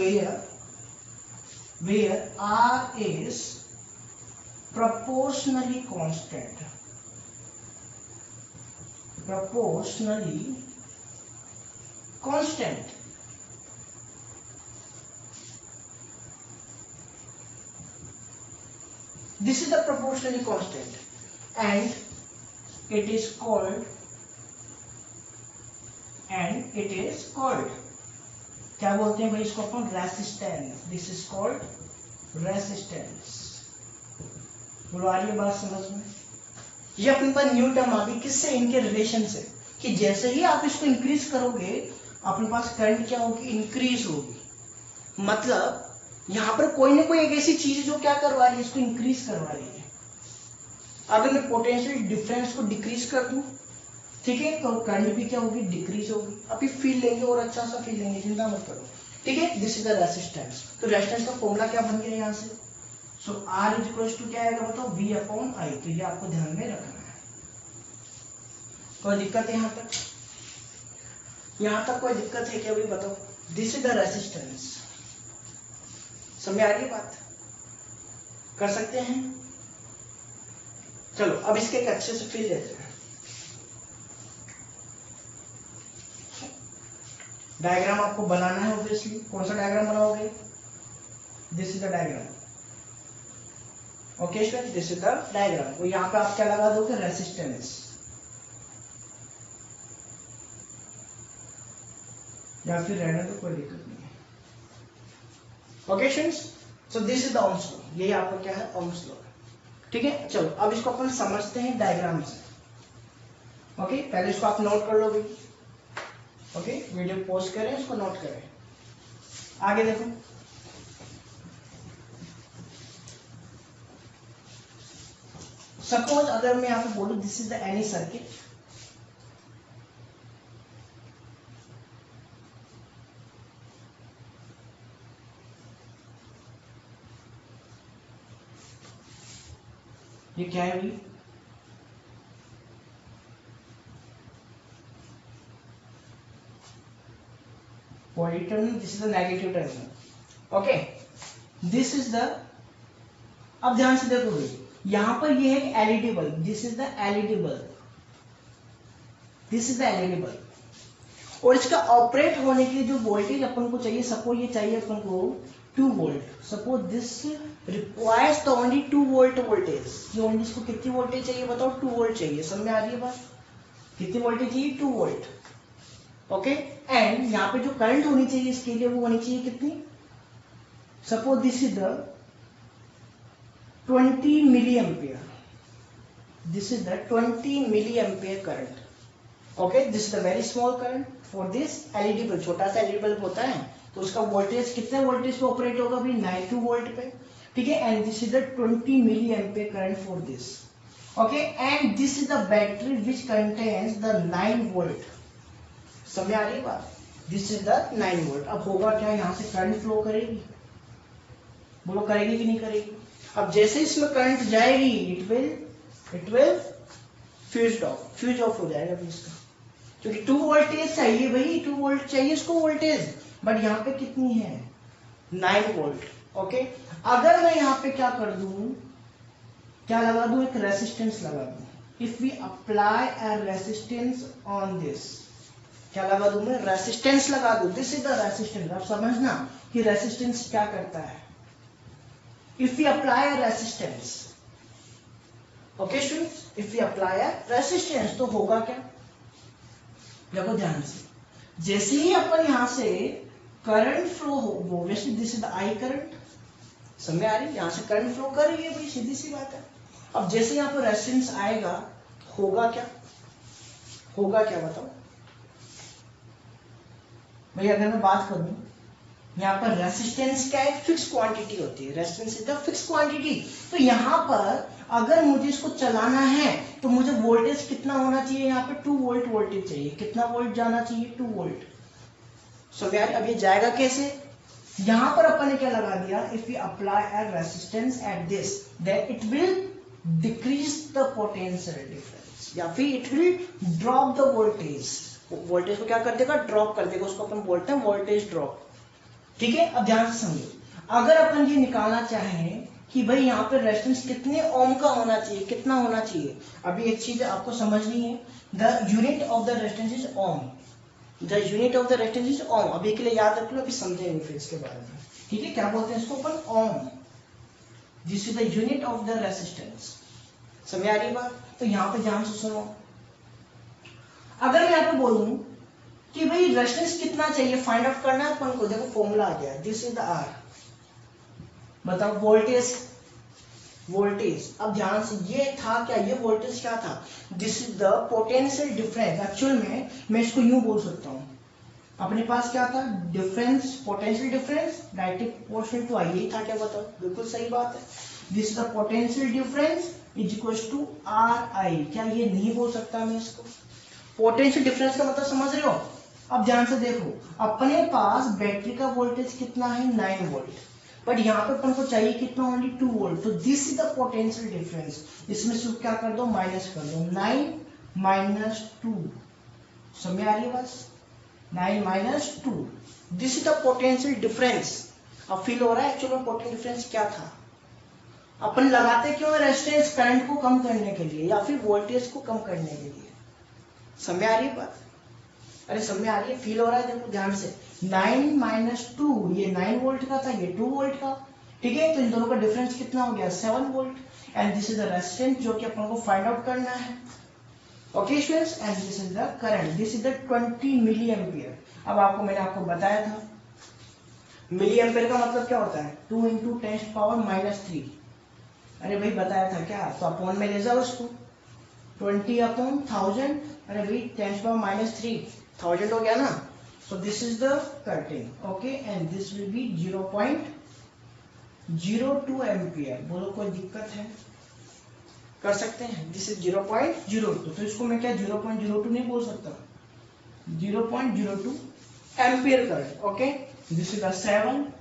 where R is proportionally constant, proportionally constant, this is the proportionally constant and it is called क्या बोलते हैं भाई इसको अपन, resistance. This is called resistance. बोलो आ रही है बात समझ में? ये अपने पास न्यू टर्म आ गई, किससे, इनके रिलेशन से, कि जैसे ही आप इसको इंक्रीज करोगे अपने पास करंट क्या होगी, इंक्रीज होगी। मतलब यहाँ पर कोई ना कोई एक ऐसी चीज जो क्या करवा रही है, इसको इंक्रीज करवा रही है। अगर मैं पोटेंशियल डिफरेंस को डिक्रीज कर दूं, ठीक है, तो करंट भी क्या होगी, डिक्रीज होगी। अभी फील लेंगे और अच्छा सा फील लेंगे, चिंता मत करो, ठीक है। This is the resistance. तो रेसिस्टेंस का फॉर्मूला क्या बन गया यहाँ से, सो R इज इक्वल टू क्या आएगा बताओ, V अपॉन I। तो ये आपको ध्यान में रखना है। कोई दिक्कत है यहाँ तक? यहाँ तक कोई दिक्कत है क्या भाई बताओ? This is the resistance. समझ आ रही है बात? कर सकते हैं? चलो अब इसके एक अच्छे से फील लेते हैं। डायग्राम आपको बनाना है ऑब्वियसली। कौन सा डायग्राम बनाओगे? This is the diagram. Okay student, this is the diagram. तो यहाँ पे आप क्या लगा दोगे, रेसिस्टेंस, या फिर रहने तो कोई दिक्कत नहीं है। Okay students, so this is the ohms law। यही आपका क्या है, ohms law, ठीक है। चलो अब इसको अपन समझते हैं डायग्राम से। ओके, पहले इसको आप नोट कर लो भाई। ओके, वीडियो पॉज करें, इसको नोट करें। आगे देखो, सपोज अगर मैं यहाँ पे बोलूं this is the any circuit, ये क्या है भाई, positive terminal, this is the negative terminal. Okay, this is the, अब ध्यान से देखो भाई, यहां पर ये है LED bulb, this is the LED bulb, this is the LED bulb. और इसका ऑपरेट होने के लिए जो वोल्टेज अपन को चाहिए, सपोज ये चाहिए अपन को 2 volt, suppose this requires the only 2 volt voltage. ये ओनली इसको कितनी वोल्टेज चाहिए बताओ, 2 वोल्ट चाहिए। समझ में आ रही है बात? कितनी वोल्टेज चाहिए, 2 वोल्ट। ओके, एंड यहाँ पे जो करंट होनी चाहिए इसके लिए वो होनी चाहिए कितनी, suppose this is the 20 milli ampere, this is the 20 milli ampere current. Okay, this is the very small current for this LED bulb. छोटा सा एलईडी बल्ब होता है तो उसका वोल्टेज कितने वोल्टेज पे ऑपरेट होगा भाई, 92 वोल्ट पे, ठीक है। And this is the 20 milli ampere current for this. Okay, and this is the battery which contains the 9 volt. समझ आ रही बात? This is the 9 volt. अब होगा क्या, यहाँ से करंट फ्लो करेगी, बोलो करेगी कि नहीं करेगी? अब जैसे इसमें करंट जाएगी इट विल फ्यूज ऑफ हो जाएगा भी इसका, क्योंकि 2 वोल्टेज चाहिए भाई, 2 वोल्ट चाहिए इसको वोल्टेज, बट यहाँ पे कितनी है, 9 वोल्ट। ओके, अगर मैं यहाँ पे क्या कर दूं, क्या लगा दूं, एक रेसिस्टेंस लगा दूं। If we apply a resistance on this, क्या लगा दूं मैं, रेसिस्टेंस लगा दूं। This is the resistance. अब समझना कि रेसिस्टेंस क्या करता है। If we apply a resistance, okay students, if we apply a resistance तो होगा क्या, देखो ध्यान से, जैसे ही अपन यहां से करंट फ्लो हो, वैसे this is the I current, समझ आ रही, यहां से करंट फ्लो कर रही है भाई, सीधी सी बात है। अब जैसे यहाँ पर रेसिस्टेंस आएगा, होगा क्या, होगा क्या बताओ भाई। अगर मैं बात करूं, यहाँ पर रेसिस्टेंस क्या है, फिक्स क्वांटिटी होती है, resistance is the fix quantity. तो यहाँ पर अगर मुझे इसको चलाना है तो मुझे वोल्टेज कितना होना चाहिए, यहाँ पे 2 वोल्ट वोल्टेज चाहिए। कितना वोल्ट जाना चाहिए, 2 वोल्ट। सो यार अब ये जाएगा कैसे, यहाँ पर अपन ने क्या लगा दिया, if you apply a resistance at this, then it will decrease the potential difference. या फिर it will drop the voltage, voltage को क्या कर देगा, ड्रॉप कर देगा, उसको अपन बोलते हैं वोल्टेज ड्रॉप। ठीक है, अब ध्यान से समझो, अगर अपन ये निकालना चाहें कि भाई यहाँ पे रेजिस्टेंस कितने ओम का होना चाहिए, कितना होना चाहिए, अभी एक चीज आपको समझनी है, the unit of the resistance is ohm, the unit of the resistance is ohm. अभी के लिए याद रख लो, अभी समझेंगे फिर इसके बारे में। ठीक है, क्या बोलते हैं इसको अपन, ohm, this is the unit of the resistance. समझ आ रही बात? तो यहाँ पे ध्यान से सुनो, अगर मैं यहाँ पे बोलूं कि भाई रेजिस्टेंस कितना चाहिए फाइंड आउट करना है अपन को, देखो फॉर्मूला आ गया, दिस इज द आर, बताओ वोल्टेज, वोल्टेज। अब ध्यान से, ये था क्या, ये वोल्टेज क्या था, this is the potential difference. Actual में मैं इसको यूं बोल सकता हूं, अपने पास क्या था, difference, potential difference directly proportional to I, यही था क्या, बताओ, बिल्कुल सही बात है। This is the potential difference is equal to R I, क्या ये नहीं बोल सकता मैं इसको, पोटेंशियल डिफरेंस का मतलब समझ रहे हो। अब ध्यान से देखो, अपने पास बैटरी का वोल्टेज कितना है, 9 वोल्ट, बट यहाँ पे अपन को चाहिए कितना, ओनली 2 वोल्ट, तो this is the potential difference. इसमें से क्या कर दो, माइनस कर दो, 9 माइनस 2, समझ आ रही है बस, 9 minus 2, this is the potential difference. अब फील हो रहा है एक्चुअली पोटेंशियल डिफरेंस क्या था, अपन लगाते क्यों रेजिस्टेंस, करंट को कम करने के लिए या फिर वोल्टेज को कम करने के लिए। समझ आ रही है बात, अरे समझ आ रही है, फील हो रहा है, देखो ध्यान से, 9 माइनस 2, ये 9 वोल्ट का था, ये 2 वोल्ट का, ठीक है, तो इन दोनों का डिफरेंस कितना हो गया, 7 volt, and this is the resistance जो कि अपन को फाइंड आउट करना है। Okay students, and this is the current, this is the 20 milli ampere. अब आपको मैंने आपको बताया था मिली एम्पियर का मतलब क्या होता है, 2 इंटू 10⁻³ अरे भाई बताया था क्या, तो अपॉन में ले जाओ उसको, 20/1000, अरे भाई 10⁻³ 1000 हो गया ना, so this is the curtain, okay, and this will be 0.02 ampere. बोलो कोई दिक्कत है, कर सकते हैं, दिस इज 0.02, तो इसको मैं क्या 0.02 नहीं बोल सकता, 0.02 ampere current, okay, this is the 7,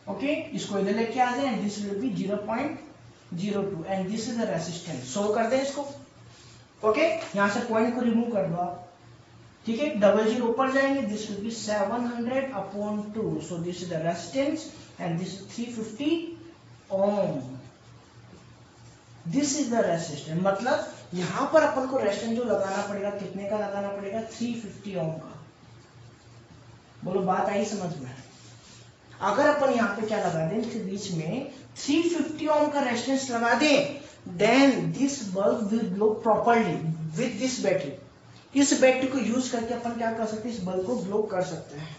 okay, इसको इधर लेके आ जाए, this will be 0.02 and this is the resistance, so कर दें इसको, ओके, यहाँ से पॉइंट को रिमूव कर दो आप, ठीक है, डबल जीरो ऊपर जाएंगे, this will be 700/2, so this is the resistance and this is 350 ohm, this is the resistance. मतलब यहां पर अपन को रेजिस्टेंस जो लगाना पड़ेगा, कितने का लगाना पड़ेगा, 350 ओम का। बोलो बात आई समझ में? अगर अपन यहाँ पे क्या लगा दें, इसके बीच में 350 ओम का रेजिस्टेंस लगा दें, then this bulb will glow properly with this battery. इस बैटरी को यूज करके अपन क्या कर सकते हैं, इस बल्ब को ग्लो कर सकते हैं।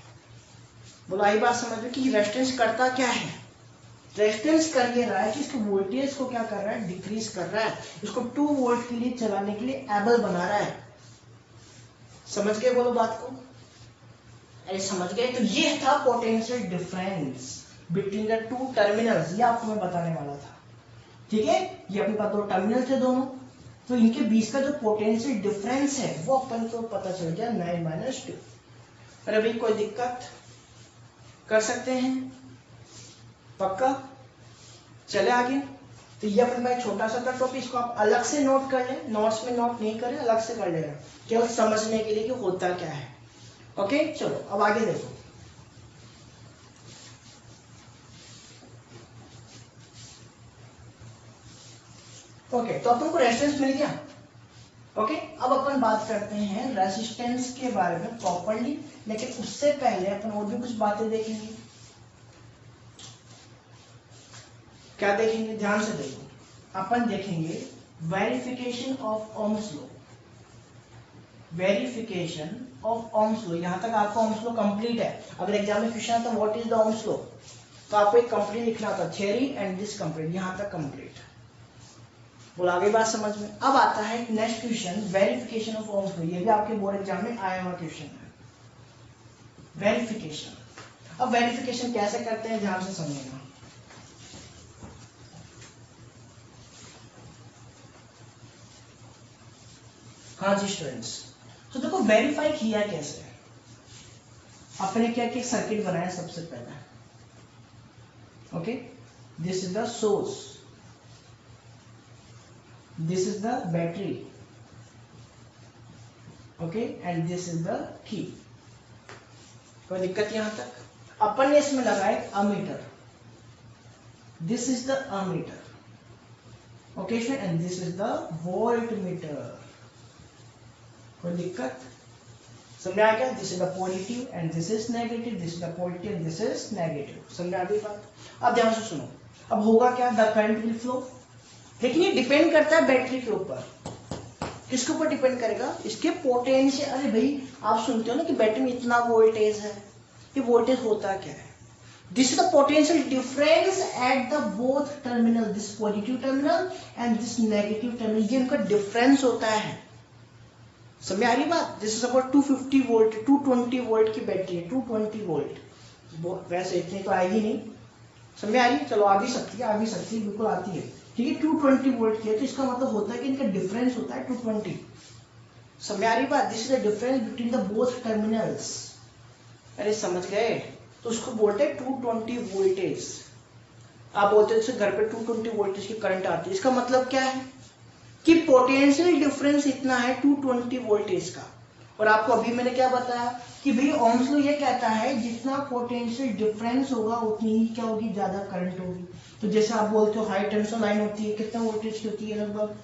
बोलो आई बात समझ में कि रेजिस्टेंस करता क्या है, रेजिस्टेंस कर ये रहा है कि इसके वोल्टेज को क्या कर रहा है, डिक्रीज कर रहा है, इसको 2 वोल्ट के लिए चलाने के लिए एबल बना रहा है। समझ गए बोलो बात को, अरे समझ गए। तो ये था potential difference between the 2 terminals, ये आपको मैं बताने वाला था, ठीक है, ये अपने पास 2 टर्मिनल थे दोनों, तो इनके बीच का जो पोटेंशियल डिफरेंस है वो अपन को पता चल गया 9 - 2। अरे भाई कोई दिक्कत, कर सकते हैं पक्का, चले आगे। तो ये अपने पास छोटा सा था टॉपिक, इसको आप अलग से नोट कर लें, नोट्स में नोट नहीं करें, अलग से कर लेना, केवल समझने के लिए कि होता क्या है। ओके चलो अब आगे देखो, ओके तो अपन को रेजिस्टेंस मिल गया। ओके अब अपन बात करते हैं रेजिस्टेंस के बारे में प्रॉपर्ली, लेकिन उससे पहले अपन और भी कुछ बातें देखेंगे। क्या देखेंगे, ध्यान से देखो, अपन देखेंगे verification of Ohm's law, verification of Ohm's law. यहां तक आपका ओम्स लॉ कंप्लीट है। अगर एग्जाम में क्वेश्चन आता है what is the Ohm's law, तो आपको एक कंप्लीट लिखना था, थियरी एंड दिस कंप्लीट, यहां तक कंप्लीट। बोला आगे बात समझ में। अब आता है next question, verification of Ohm's law. ये भी आपके बोर्ड एग्जाम में आया हुआ क्वेश्चन है, वेरिफिकेशन। अब वेरिफिकेशन कैसे करते हैं, ध्यान से समझेगा। हाँ जी स्टूडेंट्स, तो देखो वेरीफाई किया कैसे, अपने क्या क्या सर्किट बनाया सबसे पहले। Okay this is the source, this is the battery, okay, and this is the key. कोई दिक्कत यहां तक? अपन ने इसमें लगाए ammeter, this is the ammeter, okay, and this is the voltmeter. कोई दिक्कत? समझ आ गया? This is the positive and this is negative, this is the positive and this is negative. समझ आ गई बात? अब ध्यान से सुनो, अब होगा क्या, द करंट विल फ्लो। लेकिन ये डिपेंड करता है बैटरी के ऊपर। किसके ऊपर डिपेंड करेगा? इसके पोटेंशियल। अरे भाई, आप सुनते हो ना कि बैटरी में इतना वोल्टेज है, ये वोल्टेज होता क्या है? This is the potential difference at the both terminal, this positive terminal and this negative terminal, ये उनका डिफरेंस होता है। समझ आ रही बात? This is about 250 volt, 220 volt की बैटरी है, 220 वोल्ट। वैसे इतनी तो आएगी नहीं, समझ आ रही? चलो आ भी सकती है, आ भी सकती है, बिल्कुल आती है, ठीक है। 220 वोल्ट की है, तो इसका मतलब होता है कि इनका डिफरेंस होता है 220। समझ आ रही बात? This is the difference between the both terminals. अरे समझ गए? तो उसको बोलते हैं 220 वोल्टेज। आप बोलते हैं घर पे 220 वोल्टेज की करंट आती है, इसका मतलब क्या है कि पोटेंशियल डिफरेंस इतना है 220 वोल्टेज का। और आपको अभी मैंने क्या बताया कि भाई ओम्स लॉ ये कहता है जितना पोटेंशियल डिफरेंस होगा उतनी ही क्या होगी, ज्यादा करंट होगी। तो जैसे आप बोलते हो हाई टेंशन लाइन होती है, कितना वोल्टेज की होती है? लगभग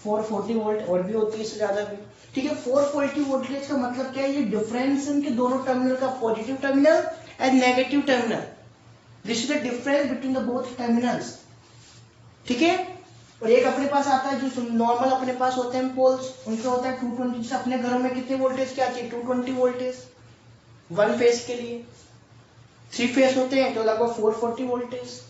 440 वोल्ट, और भी होती है इससे ज्यादा भी, ठीक है। 440 वोल्टेज का मतलब क्या है? ये डिफरेंस इनके दोनों टर्मिनल का, positive terminal and negative terminal, this is the difference between the both terminals, ठीक है। और एक अपने पास आता है जो नॉर्मल अपने पास होते हैं पोल्स, उनका होता है 220। जैसे अपने घरों में कितने वोल्टेज क्या चाहिए? 220 वोल्टेज वन फेज के लिए। 3 फेज होते हैं तो लगभग 440 वोल्टेज,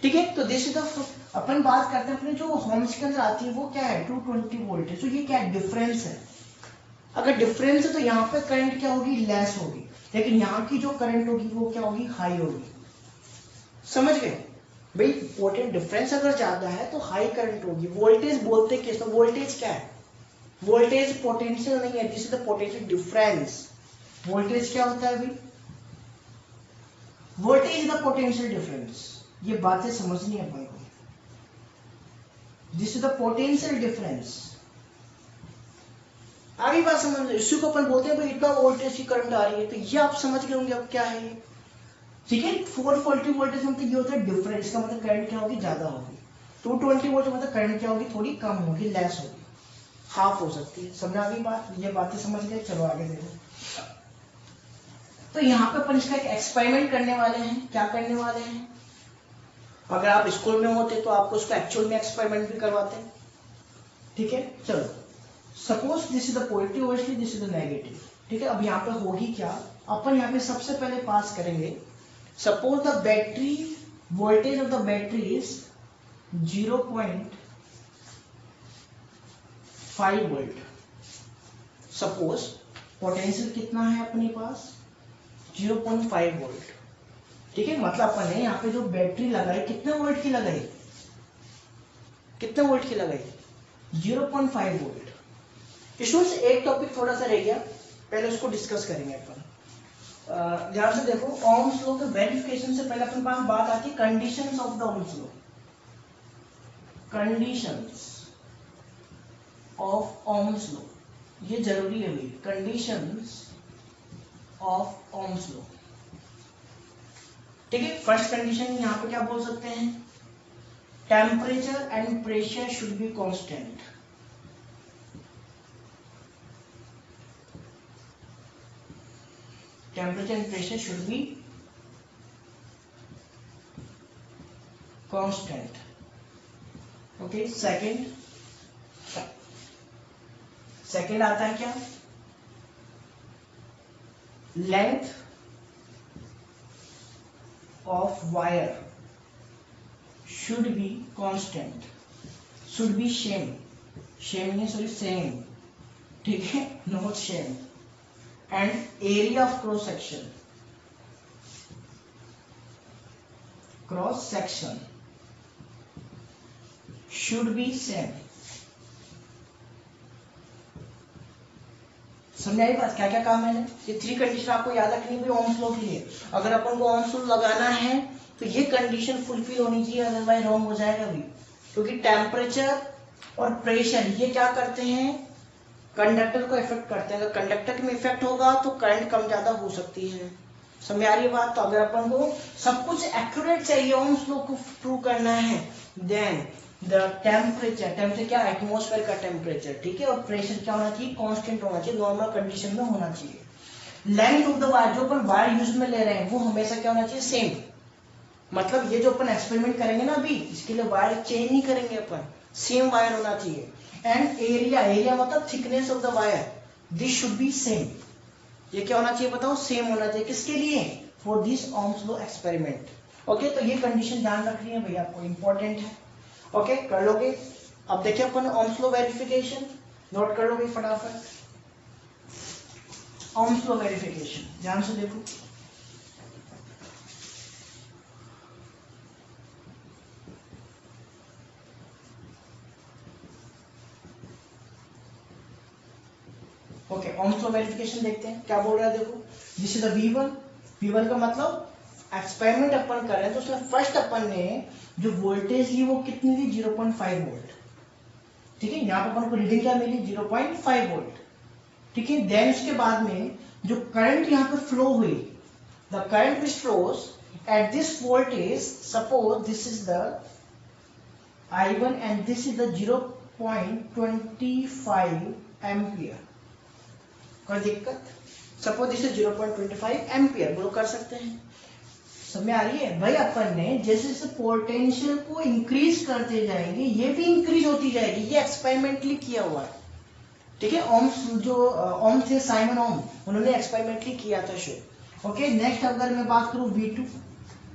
ठीक है। तो दिस इज द, अपन बात करते हैं अपने जो होम्स के अंदर आती है वो क्या है? 220 वोल्टेज। तो ये क्या है? डिफरेंस है। अगर डिफरेंस है तो यहाँ पे करंट क्या होगी? लेस होगी। लेकिन यहाँ की जो करंट होगी वो क्या होगी? हाई होगी। समझ गए भाई? पोटेंशियल डिफरेंस अगर ज्यादा है तो हाई करंट होगी। वोल्टेज बोलते किस? तो वोल्टेज क्या है? वोल्टेज पोटेंशियल नहीं है, this is the potential difference. Voltage क्या होता है भाई? Voltage is the potential difference. ये बातें समझनी है अपन को। This is the potential difference. आगे बात समझ लो, इसी को अपन बोलते हैं भाई इतना वोल्टेज की करंट आ रही है। तो ये आप समझ गए होंगे अब क्या है ये, ठीक है। 440 वोल्टेज मतलब ये होता है डिफरेंस, इसका मतलब करंट क्या होगी? ज्यादा होगी। 220 वोल्ट मतलब करंट क्या होगी? थोड़ी कम होगी, लेस होगी, हाफ हो सकती है। समझ आ गई बात? ये बातें समझ गए? चलो आगे देखो। तो यहाँ पे अपन इसका एक एक्सपेरिमेंट करने वाले हैं। क्या करने वाले हैं? अगर आप स्कूल में होते तो आपको उसको एक्चुअल में एक्सपेरिमेंट भी करवाते, ठीक है। चलो, suppose this is the positive, obviously this is the negative, ठीक है। अब यहाँ पे होगी क्या? अपन यहाँ पे सबसे पहले पास करेंगे, suppose the battery, voltage of the battery is 0.5 volt. Suppose potential कितना है अपने पास? 0.5 वोल्ट, ठीक है। मतलब अपन ने यहाँ पे जो बैटरी लगाई कितने वोल्ट की लगाई? कितने वोल्ट की लगाई? 0.5 वोल्ट। इसमें से एक टॉपिक थोड़ा सा रह गया, पहले उसको डिस्कस करेंगे अपन। ध्यान से देखो, ओम्स लॉ के वेरिफिकेशन से पहले अपन पास बात आती है conditions of the Ohm's law. Conditions of Ohm's law, ये जरूरी है भाई। कंडीशंस ऑफ ओम्स लॉ, ठीक है। फर्स्ट कंडीशन यहाँ पे क्या बोल सकते हैं? Temperature and pressure should be constant. Temperature and pressure should be constant. Okay, second आता है क्या? Length of wire should be constant. Should be same नहीं, sorry, same, ठीक है, not same. And area of cross section should be same. समझ आई बात? क्या क्या काम है? ये 3 कंडीशन आपको याद रखनी है ओम्स लॉ के लिए। अगर अपन को ओम्स लॉ लगाना है तो ये कंडीशन फुलफिल होनी चाहिए, अदरवाइज रॉन्ग हो जाएगा भी। क्योंकि टेम्परेचर और प्रेशर ये क्या करते हैं? कंडक्टर को इफेक्ट करते हैं। अगर कंडक्टर में इफेक्ट होगा तो करंट कम ज्यादा हो सकती है। समझ आ रही है बात? तो अगर अपन को सब कुछ एक्यूरेट चाहिए, ओम्स लॉ को प्रूव करना है, देन द टेम्परेचर क्या, एटमॉस्फेयर का टेम्परेचर, ठीक है, और प्रेशर क्या होना चाहिए, कांस्टेंट होना चाहिए, नॉर्मल कंडीशन में होना चाहिए। लेंथ ऑफ द वायर, जो अपन वायर यूज में ले रहे हैं वो हमेशा क्या होना चाहिए, सेम। मतलब ये जो अपन एक्सपेरिमेंट करेंगे ना अभी, इसके लिए वायर चेंज नहीं करेंगे अपन, सेम वायर होना चाहिए। एंड एरिया मतलब thickness of the wire, this should be same. ये क्या होना चाहिए बताओ, सेम होना चाहिए। किसके लिए, for this Ohm's law experiment. Okay, तो ये कंडीशन ध्यान रखनी है भैया आपको, इंपॉर्टेंट है। ओके, कर लोगे? अब देखिए अपन ओम्स लॉ वेरिफिकेशन नोट कर लोगे फटाफट। ओम्स लॉ वेरिफिकेशन ध्यान से देखो। ओके, ओम्स लॉ वेरिफिकेशन देखते हैं क्या बोल रहा है। देखो, this is the V1। V1 का मतलब एक्सपेरिमेंट अपन कर रहे हैं, तो उसमें फर्स्ट अपन ने जो वोल्टेज ली वो कितनी ली, 0.5 वोल्ट। ठीक है, यहाँ पे अपन को रीडिंग क्या मिली, 0.5 वोल्ट। ठीक है, देन उसके बाद में जो करंट यहाँ पे फ्लो हुई, the current which flows at this voltage, suppose this is the I1 and this is the 0.25 ampere. कोई दिक्कत? सपोज दिस इज 0.25 एम्पियर, वो कर सकते हैं। समझ आ रही है भाई? अपन ने जैसे जैसे पोटेंशियल को इंक्रीज करते जाएंगे ये भी इंक्रीज होती जाएगी, ये एक्सपेरिमेंटली किया हुआ है। ठीक है, ओम्स जो ओम थे, साइमन ओम, उन्होंने एक्सपेरिमेंटली किया था शो। ओके, नेक्स्ट अगर मैं बात करूं V2,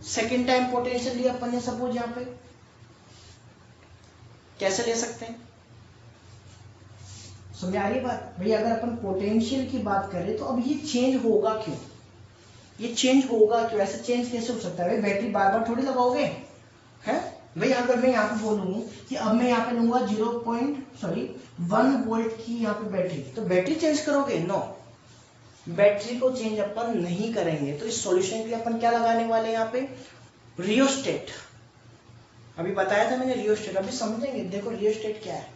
सेकेंड टाइम पोटेंशियल लिया अपन ने, सपोज यहाँ पे कैसे ले सकते हैं, समझ आ रही है बात भैया? अगर अपन पोटेंशियल की बात करें तो अब ये चेंज होगा क्यों, ये चेंज होगा क्यों, ऐसे चेंज कैसे हो सकता है भाई? बैटरी बार बार थोड़ी लगाओगे, है भाई? अगर मैं यहाँ पे बोलूँ कि अब मैं यहाँ पे लूंगा 1 वोल्ट की यहाँ पे बैटरी, तो बैटरी चेंज करोगे? नो, बैटरी को चेंज अपन नहीं करेंगे। तो इस सॉल्यूशन के लिए अपन क्या लगाने वाले हैं यहाँ पे, रियोस्टेट। अभी बताया था मैंने रियोस्टेट, अभी समझेंगे। देखो रियोस्टेट क्या है।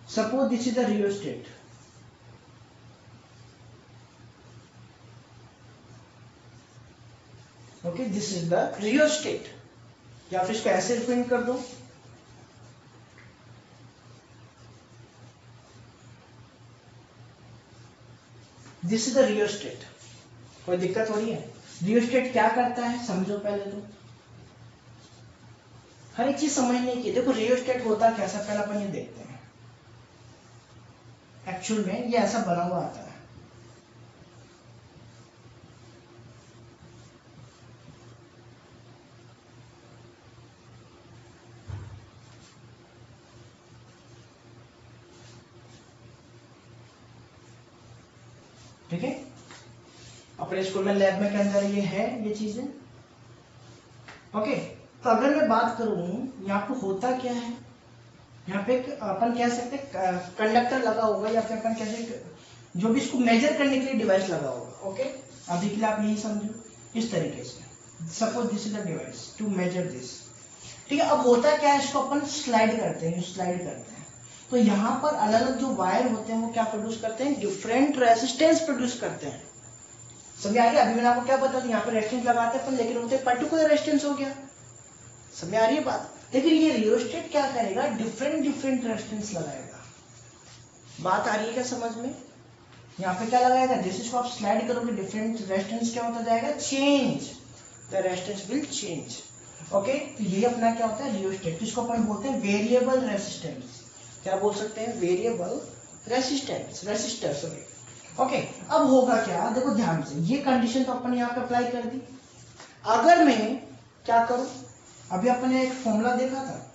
Suppose this is the rheostat. Okay, this is the rheostat, या फिर इसको ऐसे रिप्रेजेंट कर दो, दिस इज द रियोस्टेट। कोई दिक्कत हो रही है? रियोस्टेट क्या करता है समझो पहले तो, हर एक चीज समझने की। देखो रियोस्टेट होता कैसा, पहले अपन ये देखते हैं। एक्चुअल में ये ऐसा बना हुआ आता है, ठीक है? अपने स्कूल में लैब में के अंदर ये है, ये चीजें। ओके, तो अगर मैं बात करूं यहाँ पे होता क्या है, यहाँ पे अपन कह सकते हैं कंडक्टर लगा होगा, या फिर अपन कैसे जो भी इसको मेजर करने के लिए डिवाइस लगा होगा। ओके, अभी के लिए आप यही समझो इस तरीके से। Suppose this is the device to measure this. ठीक है, अब होता क्या है, इसको अपन स्लाइड करते हैं, स्लाइड करते हैं, तो यहाँ पर अलग अलग जो वायर होते हैं वो क्या प्रोड्यूस करते हैं, डिफरेंट रेजिस्टेंस प्रोड्यूस करते हैं। समझ आ रही है? अभी मैंने आपको क्या बता दिया, यहाँ पे रेजिस्टेंस लगाते हैं अपन, लेकिन उनसे पर्टिकुलर रेजिस्टेंस हो गया। समझ आ रही है बात? लेकिन ये रियोस्टेट क्या करेगा, डिफरेंट रेजिस्टेंस लगाएगा। बात आ रही है क्या समझ में? यहाँ पे क्या लगाएगा, जैसे इसको आप स्लाइड करोगे डिफरेंट रेजिस्टेंस क्या होता जाएगा, change, the resistance will change. Okay, तो ये अपना क्या होता है, रियोस्टेट। इसको अपन बोलते हैं वेरिएबल रेजिस्टेंस। क्या बोल सकते हैं, variable resistance, resistor sorry. Okay, अब होगा क्या, देखो ध्यान से, ये कंडीशन तो अपन यहाँ पे अप्लाई कर दी। अगर मैं क्या करूं, अभी अपन ने एक फॉर्मूला देखा था,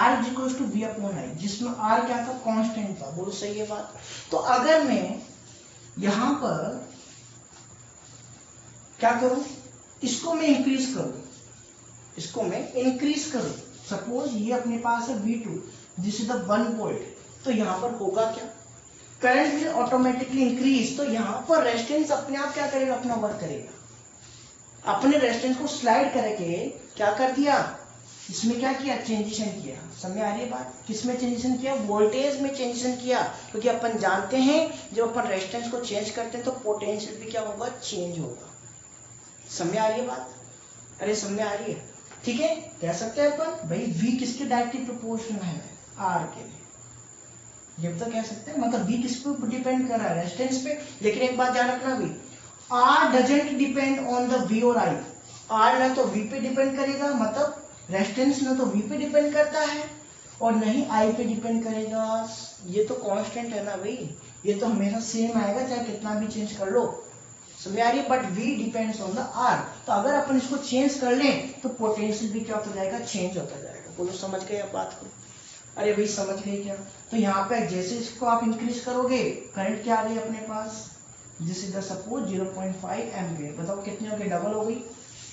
R is equal to V upon I, जिसमें R क्या था, कांस्टेंट था। बोलो सही है बात? तो अगर मैं यहां पर क्या करूं, इसको मैं इंक्रीज करूं, इसको मैं इंक्रीज करूं, सपोज ये अपने पास है V2, this is the 1 volt, तो यहां पर होगा क्या, करंट विल ऑटोमेटिकली इंक्रीज। तो यहां पर रेजिस्टेंस अपने आप क्या करेगा, अपना वर्क करेगा। अपने रेजिस्टेंस को स्लाइड करके क्या कर दिया, इसमें क्या किया, ट्रांजिशन किया। समझ आ रही है बात, किसमें ट्रांजिशन किया, वोल्टेज में ट्रांजिशन किया, क्योंकि अपन जानते हैं जब अपन रेजिस्टेंस को चेंज करते हैं तो पोटेंशियल भी क्या होगा, चेंज होगा। समझ आ रही है बात, अरे समझ आ रही है, ठीक है। कह सकते हैं अपन भाई V किसके डायरेक्टली प्रोपोर्शनल है, R के, ये तो कह सकते हैं। मतलब V किस पे डिपेंड कर रहा है, रेजिस्टेंस पे। लेकिन एक बात ध्यान रखना भी, R doesn't depend on the V और I। R ना तो V पे डिपेंड करेगा, मतलब रेजिस्टेंस ना तो V पे डिपेंड करता है और न ही I पे डिपेंड करेगा। ये तो कांस्टेंट है ना भाई, ये तो हमेशा सेम आएगा चाहे कितना भी चेंज कर लो। समझ आ रही है, but V depends on the R। तो अगर अपन इसको चेंज कर लें तो पोटेंशियल भी क्या होता जाएगा, चेंज होता जाएगा। बोलो समझ गए अब बात को, अरे भाई समझ गए क्या। तो यहाँ पे जैसे इसको आप इंक्रीज करोगे, करंट क्या आ गई अपने पास, this is the suppose 0.5 ampere. बताओ कितनी हो गई, डबल हो गई।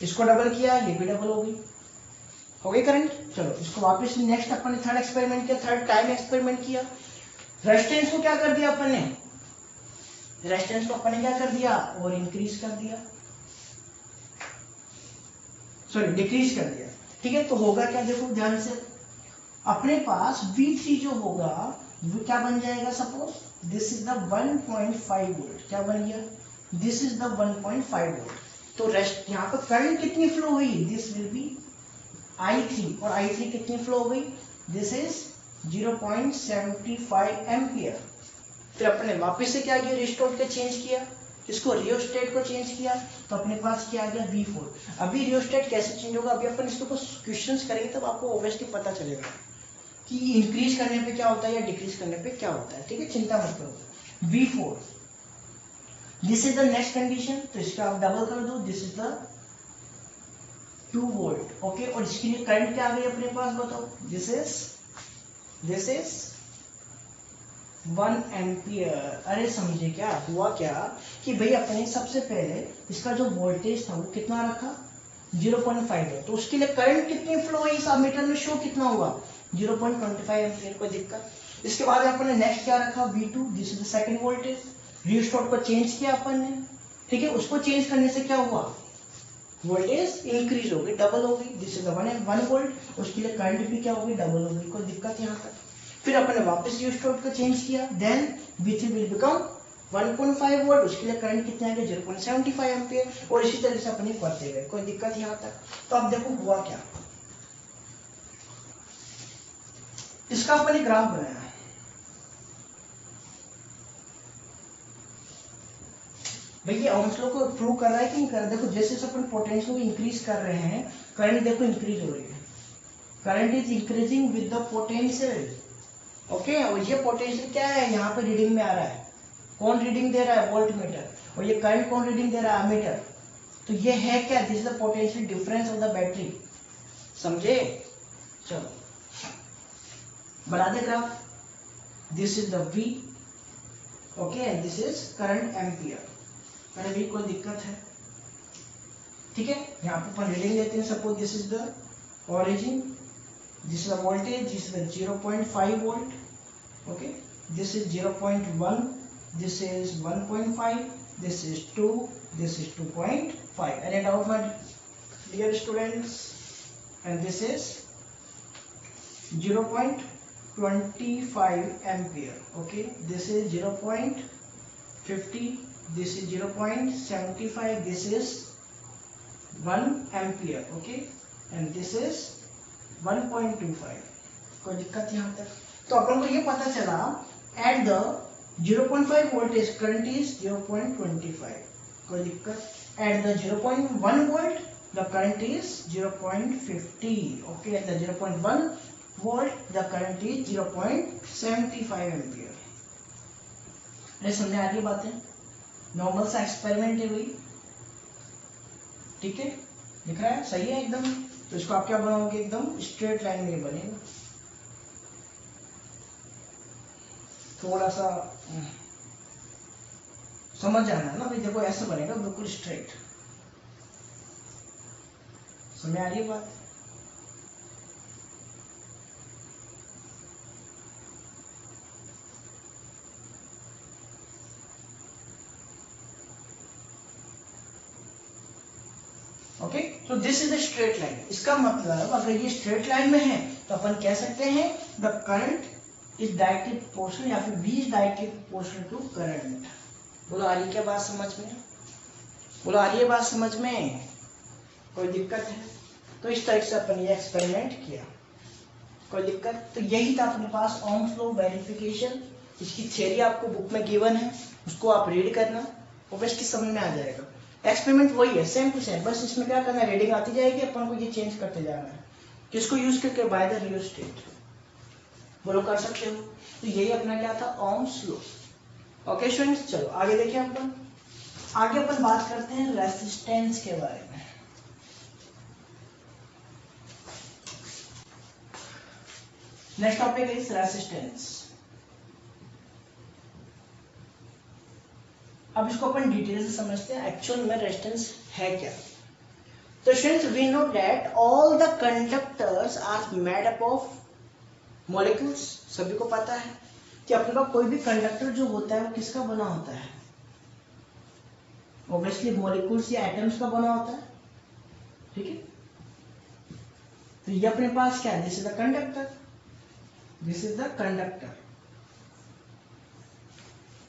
इसको डबल किया, ये भी डबल हो गई, हो गई करंट। चलो इसको वापस नेक्स्ट अपन ने थर्ड एक्सपेरिमेंट किया, थर्ड टाइम एक्सपेरिमेंट किया। रेजिस्टेंस को क्या कर दिया अपन ने, रेजिस्टेंस को अपन ने क्या कर दिया, और इंक्रीज कर दिया, सॉरी डिक्रीज कर दिया, ठीक है। तो होगा क्या, देखो ध्यान से, अपने पास V3 जो होगा वो क्या बन जाएगा, suppose this is the 1.5 volt, क्या बन गया, दिस इज द 1.5 वोल्ट। तो रेस्ट यहाँ पर करंट कितनी फ्लो हुई, दिस विल बी I3, और I3 कितनी फ्लो हो गई, दिस इज 0.75 एम्पियर। फिर अपने वापस से क्या किया, रिस्टोर के चेंज किया, इसको रियोस्टेट को चेंज किया, तो अपने पास क्या आ गया, V4। अभी रियोस्टेट कैसे चेंज होगा, अभी अपन इसके ऊपर क्वेश्चंस करेंगे तब आपको ऑब्वियसली पता चलेगा कि इंक्रीज करने पे क्या होता है या डिक्रीज करने पे क्या होता है, ठीक है, चिंता मत करो। V4, this is the next condition, तो इसका आप डबल कर दो, this is the 2 volt, okay. और इसके लिए करंट क्या आ गई अपने पास, बताओ, दिस इज 1 एम्पियर। अरे समझे क्या हुआ, क्या कि भाई अपने सबसे पहले इसका जो वोल्टेज था वो कितना रखा, 0.5 है, तो उसके लिए करंट कितनी फ्लो हुई, इस मीटर में शो कितना हुआ, 0.25 एम्पियर, कोई दिक्कत। इसके बाद अपन ने नेक्स्ट क्या रखा, V2, this is the second voltage. Restore को चेंज किया अपन ने, ठीक है। उसको चेंज करने से क्या हुआ, वोल्टेज इंक्रीज हो गई, डबल हो गई, दिस इज द 1 वोल्ट। उसके लिए करंट भी क्या हो गई, डबल हो गई, कोई दिक्कत यहाँ तक। फिर अपन ने वापस रिस्टोर को चेंज किया, then V3 will become 1.5 volt, उसके लिए करंट कितने आ गए, 0.75 एम्पियर, और इसी तरह से अपने बढ़ते गए, कोई दिक्कत यहाँ तक। तो अब देखो हुआ क्या, इसका अपने ग्राफ बनाया, भैया ओम्स लॉ को प्रूव कर रहा है कि नहीं कर रहा है। देखो जैसे जैसे अपन पोटेंशियल को इंक्रीज कर रहे हैं, करंट देखो इंक्रीज हो रही है, current is increasing with the potential, okay. और ये पोटेंशियल क्या है, यहाँ पे रीडिंग में आ रहा है, कौन रीडिंग दे रहा है, वोल्ट मीटर, और ये करंट कौन रीडिंग दे रहा है, अमीटर। तो ये है क्या, this is the potential difference of the battery, समझे। चलो बढ़ा दे graph, this is the V, okay, and this is current ampere. अरे भी कोई दिक्कत है, ठीक है। यहाँ पे अपन रीडिंग लेते हैं, suppose this is the origin, this is the voltage, this is the 0.5 volt, okay, this is 0.1, this is 1.5, this is 2, this is 2.5. Any doubt my dear students? And this is 0.25 ampere, okay, this is 0.50, this is 0.75, this is 1 ampere, okay, and this is 1.25। कोई दिक्कत यहाँ तक। तो अपन को ये पता चला at the 0.5 voltage current is 0.25, कोई दिक्कत। At the 0.1 volt the current is 0.50, okay. At the 0.1 volt the current is 0.75 ampere. अरे समझ आ रही बातें, नॉर्मल सा एक्सपेरिमेंट है वही, ठीक है, दिख रहा है, सही है एकदम। तो इसको आप क्या बनाओगे, एकदम स्ट्रेट लाइन में बनेगा, थोड़ा सा समझ जाना है ना भाई। देखो ऐसे बनेगा बिल्कुल स्ट्रेट, समझ आ रही है बात। ओके, तो this is the straight line. इसका मतलब अगर ये स्ट्रेट लाइन में है तो अपन कह सकते हैं the current is directly proportional या फिर V is directly proportional to current. बोलो आ रही क्या बात समझ में? बोलो आ रही है बात समझ में? कोई दिक्कत है? तो इस तरह से अपन ये एक्सपेरिमेंट किया। कोई दिक्कत? तो यही था अपने पास ओम्स लॉ वेरिफिकेशन। इसकी थ्योरी आपको बुक में गिवन है, उसको आप रीड करना और बस की समझ में आ जाएगा। एक्सपेरिमेंट वही है, सेम टू सेम, बस इसमें क्या करना है, रीडिंग आती जाएगी, अपन को ये चेंज करते जाना है। किसको यूज करके? By the rheostat. बोलो कर सकते हो? तो यही अपना क्या था, ओम्स लॉ। ओके स्टूडेंट्स, चलो आगे देखिए अपन। आगे अपन बात करते हैं रेसिस्टेंस के बारे में। Next topic is resistance. अब इसको अपन डिटेल से समझते हैं एक्चुअल में रेजिस्टेंस है क्या। तो students we know that all the conductors are made up of molecules. सभी को पता है कि अपने पास कोई भी कंडक्टर जो होता है वो किसका बना होता है? ऑब्वियसली मॉलिक्यूल्स या एटम्स का बना होता है। ठीक है, तो ये अपने पास क्या है, this is the conductor, this is the conductor.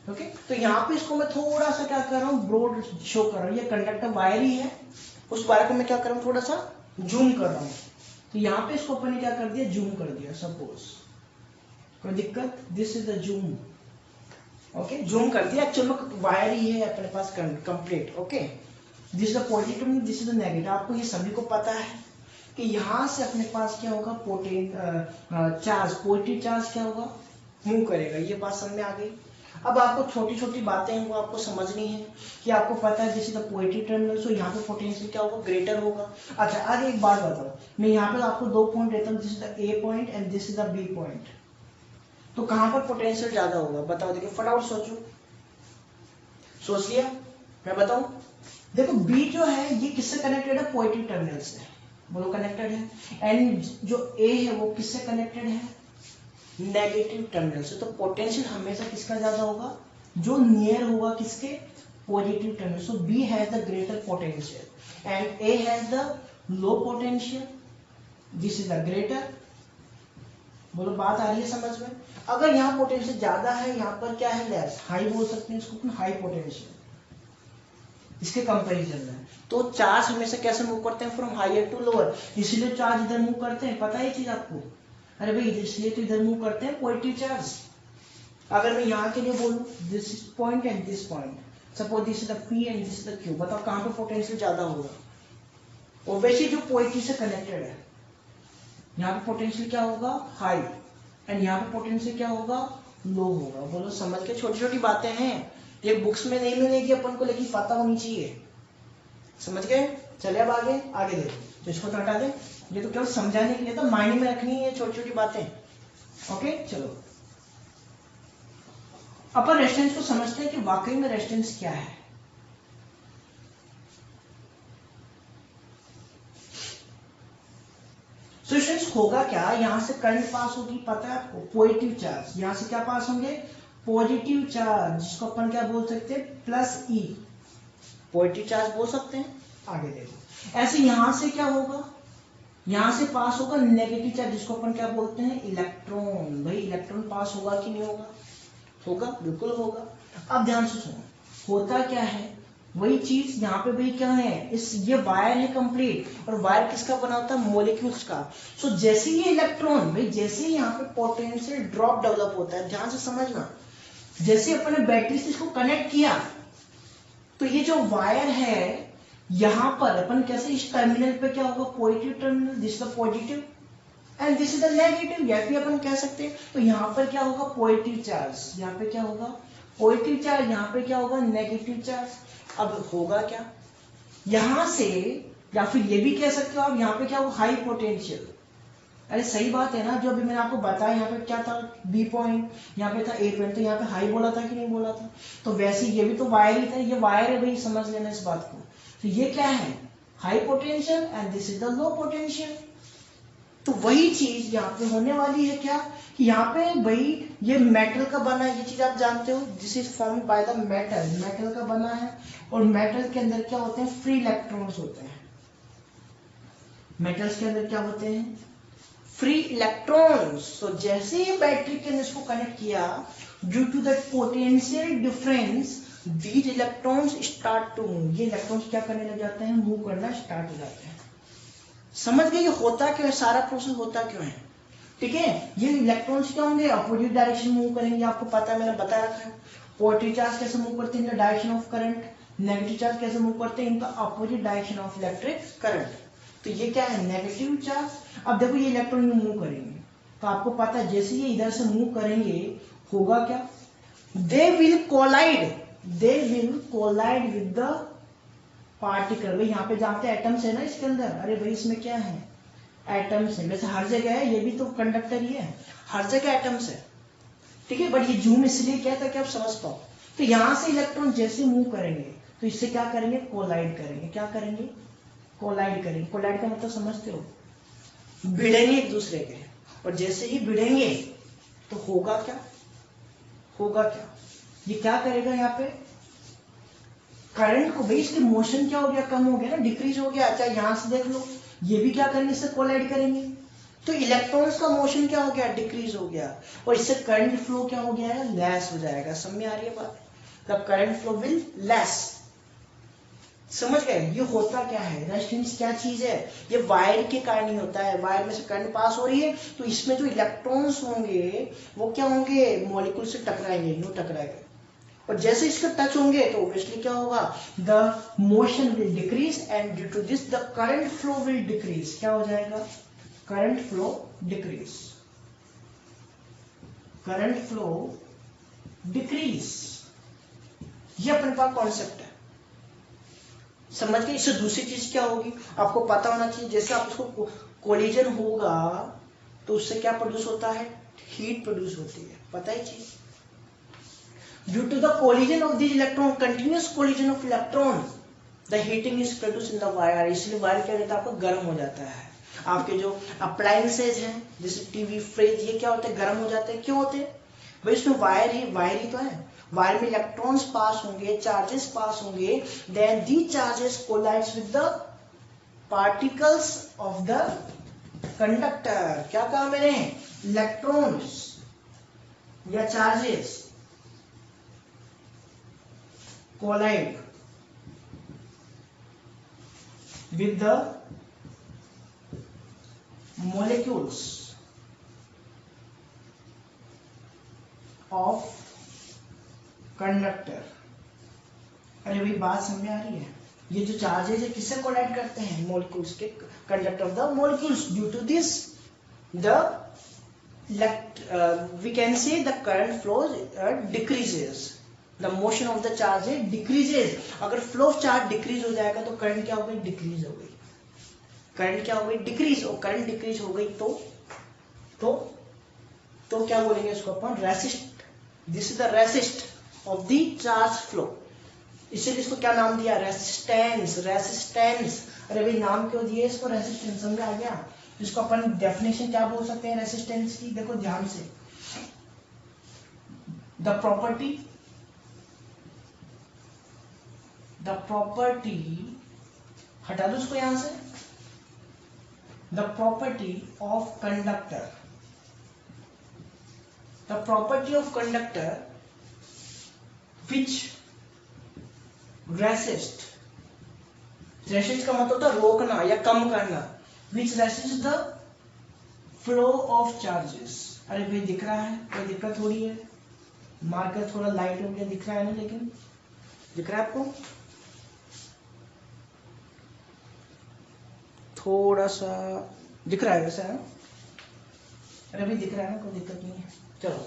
Okay, तो यहाँ पे इसको मैं थोड़ा सा क्या कर रहा हूँ, ब्रॉड शो कर रहा हूँ। ये कंडक्टर वायर ही है, उस वायर को मैं क्या कर रहा हूँ, थोड़ा सा जूम कर रहा हूँ। तो यहाँ पे इसको अपन ने क्या कर दिया, जूम कर दिया सपोज। कोई दिक्कत? This is the zoom. Okay, zoom कर दिया, एक्चुअल में वायर ही है अपने पास complete. Okay, this is the positive, this is the negative. आपको ये सभी को पता है कि यहाँ से अपने पास क्या होगा, चार्ज, पॉजिटिव चार्ज क्या होगा, मूव करेगा। ये बात समझ में आ गई। अब आपको छोटी छोटी बातें हैं वो आपको समझनी है कि आपको पता है जैसे द पॉजिटिव टर्मिनल, सो यहाँ पे पोटेंशियल क्या होगा, ग्रेटर होगा। अच्छा आगे एक बात बताओ, मैं यहाँ पे आपको दो पॉइंट देता हूँ, this is the A point and this is the B point. तो कहाँ पर पोटेंशियल ज्यादा होगा बताओ? देखिए फटाफट सोचो, सोच लिया? मैं बताऊं? देखो बी जो है ये किससे कनेक्टेड है, पॉजिटिव टर्मिनल से। बोलो कनेक्टेड है। एंड जो ए है वो किससे कनेक्टेड है, नेगेटिव टर्मिनल से। तो पोटेंशियल हमेशा किसका ज्यादा होगा, जो नियर होगा किसके, positive terminal. So B has the greater potential and A has the low potential, this is the greater. बोलो बात आ रही है समझ में? अगर यहाँ पोटेंशियल ज्यादा है, यहाँ पर क्या है, लेस, हाई बोल सकते हैं इसको, हाई पोटेंशियल इसके कंपैरिजन में। तो चार्ज हमेशा कैसे मूव करते हैं, फ्रॉम हायर टू लोअर, इसीलिए चार्ज इधर मूव करते हैं। पता है चीज आपको? अरे भाई इसलिए तो इधर मूव करते हैं पॉजिटिव चार्ज। अगर मैं यहाँ के लिए बोलूं, this is point and this point, suppose this is the P and this is the Q, बताओ कहाँ पे पोटेंशियल ज्यादा होगा? ऑब्वियसली जो पॉजिटिव से कनेक्टेड है, यहाँ पे पोटेंशियल क्या होगा, हाई, एंड यहाँ पे पोटेंशियल क्या होगा, लो होगा। बोलो समझ के? छोटी छोटी बातें हैं, ये बुक्स में नहीं मिलेगी अपन को, लेकिन पता होनी चाहिए। समझ गए? चले अब आगे, आगे देखो। तो इसको हटा दे, ये तो केवल समझाने के लिए, तो माइंड में रखनी है छोटी छोटी बातें। ओके चलो, अपन रेजिस्टेंस को समझते हैं कि वाकई में रेजिस्टेंस क्या है। रेजिस्टेंस होगा क्या, यहां से करंट पास होगी, पता है आपको, पॉजिटिव चार्ज। यहां से क्या पास होंगे, पॉजिटिव चार्ज, जिसको अपन क्या बोल सकते हैं, प्लस ई, पॉजिटिव चार्ज बोल सकते हैं। आगे देखो, ऐसे यहां से क्या होगा, यहां से पास होगा नेगेटिव चार्ज, जिसको अपन क्या बोलते हैं, इलेक्ट्रॉन। भाई इलेक्ट्रॉन पास होगा कि नहीं होगा? होगा, बिल्कुल होगा। अब ध्यान से सुनो, होता क्या है, वही चीज यहाँ पे भाई क्या है, इस ये वायर है कंप्लीट, और वायर किसका बना होता है, मॉलिक्यूल्स का। सो जैसे ये इलेक्ट्रॉन, भाई जैसे यहाँ पे पोटेंशियल ड्रॉप डेवलप होता है, ध्यान से समझना, जैसे अपन ने बैटरी से इसको कनेक्ट किया, तो ये जो वायर है यहां पर अपन कैसे, इस टर्मिनल पे क्या होगा, positive terminal, this the positive and this is the negative, या फिर अपन कह सकते हैं। तो यहाँ पर क्या होगा, पॉजिटिव चार्ज, यहाँ पे क्या होगा, पॉजिटिव चार्ज, यहाँ पे क्या होगा, नेगेटिव चार्ज। अब होगा क्या, यहां से, या फिर ये भी कह सकते हो आप, यहाँ पे क्या होगा, हाई पोटेंशियल। अरे सही बात है ना, जो अभी मैंने आपको बताया, यहाँ पे क्या था, बी पॉइंट, यहाँ पे था ए पॉइंट, तो यहाँ पे हाई बोला था कि नहीं बोला था? तो वैसे ये भी तो वायर ही था, ये वायर है भाई, समझ लेना इस बात को। तो ये क्या है, high potential and this is the low potential. तो वही चीज यहाँ पे होने वाली है क्या, कि यहाँ पे भाई ये मेटल का बना है, ये चीज आप जानते हो, this is formed by the metal, metal का बना है, और मेटल के अंदर क्या होते हैं, फ्री इलेक्ट्रॉन्स होते हैं। मेटल्स के अंदर क्या होते हैं? Free electrons. तो जैसे ही बैटरी के अंदर इसको कनेक्ट किया, due to that potential difference these electrons start to move. ये इलेक्ट्रॉन्स क्या करने लग जाते हैं? मूव करना स्टार्ट हो जाते हैं। समझ गए ये होता क्यों है, सारा प्रोसेस होता क्यों है? ठीक है, ये इलेक्ट्रॉन्स क्या होंगे? अपोजिट डायरेक्शन मूव करेंगे। आपको पता है, मैंने बता रखा है। पॉजिटिव चार्ज कैसे मूव करते हैं? In the direction of current. Negative charge कैसे मूव करते हैं? In the opposite direction of electric current. तो ये क्या है? Negative charge. अब देखो ये इलेक्ट्रॉन मूव करेंगे, तो आपको पता है जैसे ये इधर से मूव करेंगे होगा क्या? They will collide with the particle. भाई यहाँ पे जानते हैं एटम्स है ना इसके अंदर। अरे भाई इसमें क्या है? एटम्स है। वैसे हर जगह है, ये भी तो कंडक्टर ही है, हर जगह एटम्स है। ठीक है, बट ये जूम इसलिए क्या था कि आप समझ पाओ। तो यहां से इलेक्ट्रॉन जैसे मूव करेंगे तो इससे क्या करेंगे? कोलाइड करेंगे। क्या करेंगे? कोलाइड करेंगे। कोलाइड का मतलब समझते हो? भिड़ेंगे एक दूसरे के। और जैसे ही भिड़ेंगे तो होगा क्या? ये क्या करेगा यहाँ पे? करंट को, भाई इसकी मोशन क्या हो गया? कम हो गया ना, डिक्रीज हो गया। अच्छा यहां से देख लो, ये भी क्या करेंगे? इससे कोलाइड करेंगे, तो इलेक्ट्रॉन्स का मोशन क्या हो गया? डिक्रीज हो गया। और इससे करंट फ्लो क्या हो गया है? लेस हो जाएगा। समझ में आ रही है बात? The current flow will less. समझ गए? ये होता क्या है? रेजिस्टेंस क्या चीज है? ये वायर के कारण ही होता है। वायर में से करंट पास हो रही है, तो इसमें जो इलेक्ट्रॉन्स होंगे वो क्या होंगे? मॉलिक्यूल से टकराएंगे, यूं टकराएंगे। और जैसे इसका टच होंगे तो ऑब्वियसली क्या होगा? The motion will decrease and due to this the current flow will decrease. क्या हो जाएगा? Current flow decrease. Current flow decrease. ये अपने पास कॉन्सेप्ट है। समझ गए? इससे दूसरी चीज क्या होगी आपको पता होना चाहिए। जैसे आप इसको कोलिजन होगा तो उससे क्या प्रोड्यूस होता है? हीट प्रोड्यूस होती है। पता ही चीज। Due to the collision of these electron, continuous collision of electron, the heating is produced in the wire. इसलिए वायर क्या रहता है? आपको गर्म हो जाता है। आपके जो अप्लायंसेज हैं जैसे टीवी, फ्रिज, ये क्या होते हैं? गर्म हो जाते हैं। क्यों होते हैं? भाई इसमें वायर ही तो है। वायर में इलेक्ट्रॉन्स पास होंगे, चार्जेस पास होंगे, then these charges collides with the particles of the conductor. क्या कहा मैंने? इलेक्ट्रॉन्स या charges collide with the molecules of conductor. अरे भाई बात समझ में आ रही है? ये जो चार्जेस है किससे कोलाइड करते हैं? मॉलिक्यूल्स के, conductor of the molecules. Due to this the we can say the current flow decreases. The motion of the charge decreases. अगर flow of charge decrease हो जाएगा तो करंट क्या हो गई? डिक्रीज हो गई। करंट क्या हो गई? डिक्रीज। और करंट डिक्रीज हो गई तो क्या बोलेंगे इसको अपन? Resist. This is the resist of the charge flow. इसीलिए इसको क्या नाम दिया? रेसिस्टेंस। रेसिस्टेंस। अरे भाई नाम क्यों दिए इसको रेसिस्टेंस? समझ आ गया? इसको अपन डेफिनेशन क्या बोल सकते हैं रेसिस्टेंस की? देखो ध्यान से, द प्रॉपर्टी हटा दो उसको यहां से। The property of conductor, the property of conductor which resist. Resist का मतलब होता है रोकना या कम करना। Which resist the flow of charges. अरे भाई दिख रहा है? कोई दिक्कत थोड़ी है? मार्कर थोड़ा लाइट हो गया, दिख रहा है ना? लेकिन दिख रहा है आपको? थोड़ा सा दिख रहा है वैसे है? अरे भाई दिख रहा है ना? कोई दिक्कत नहीं है। चलो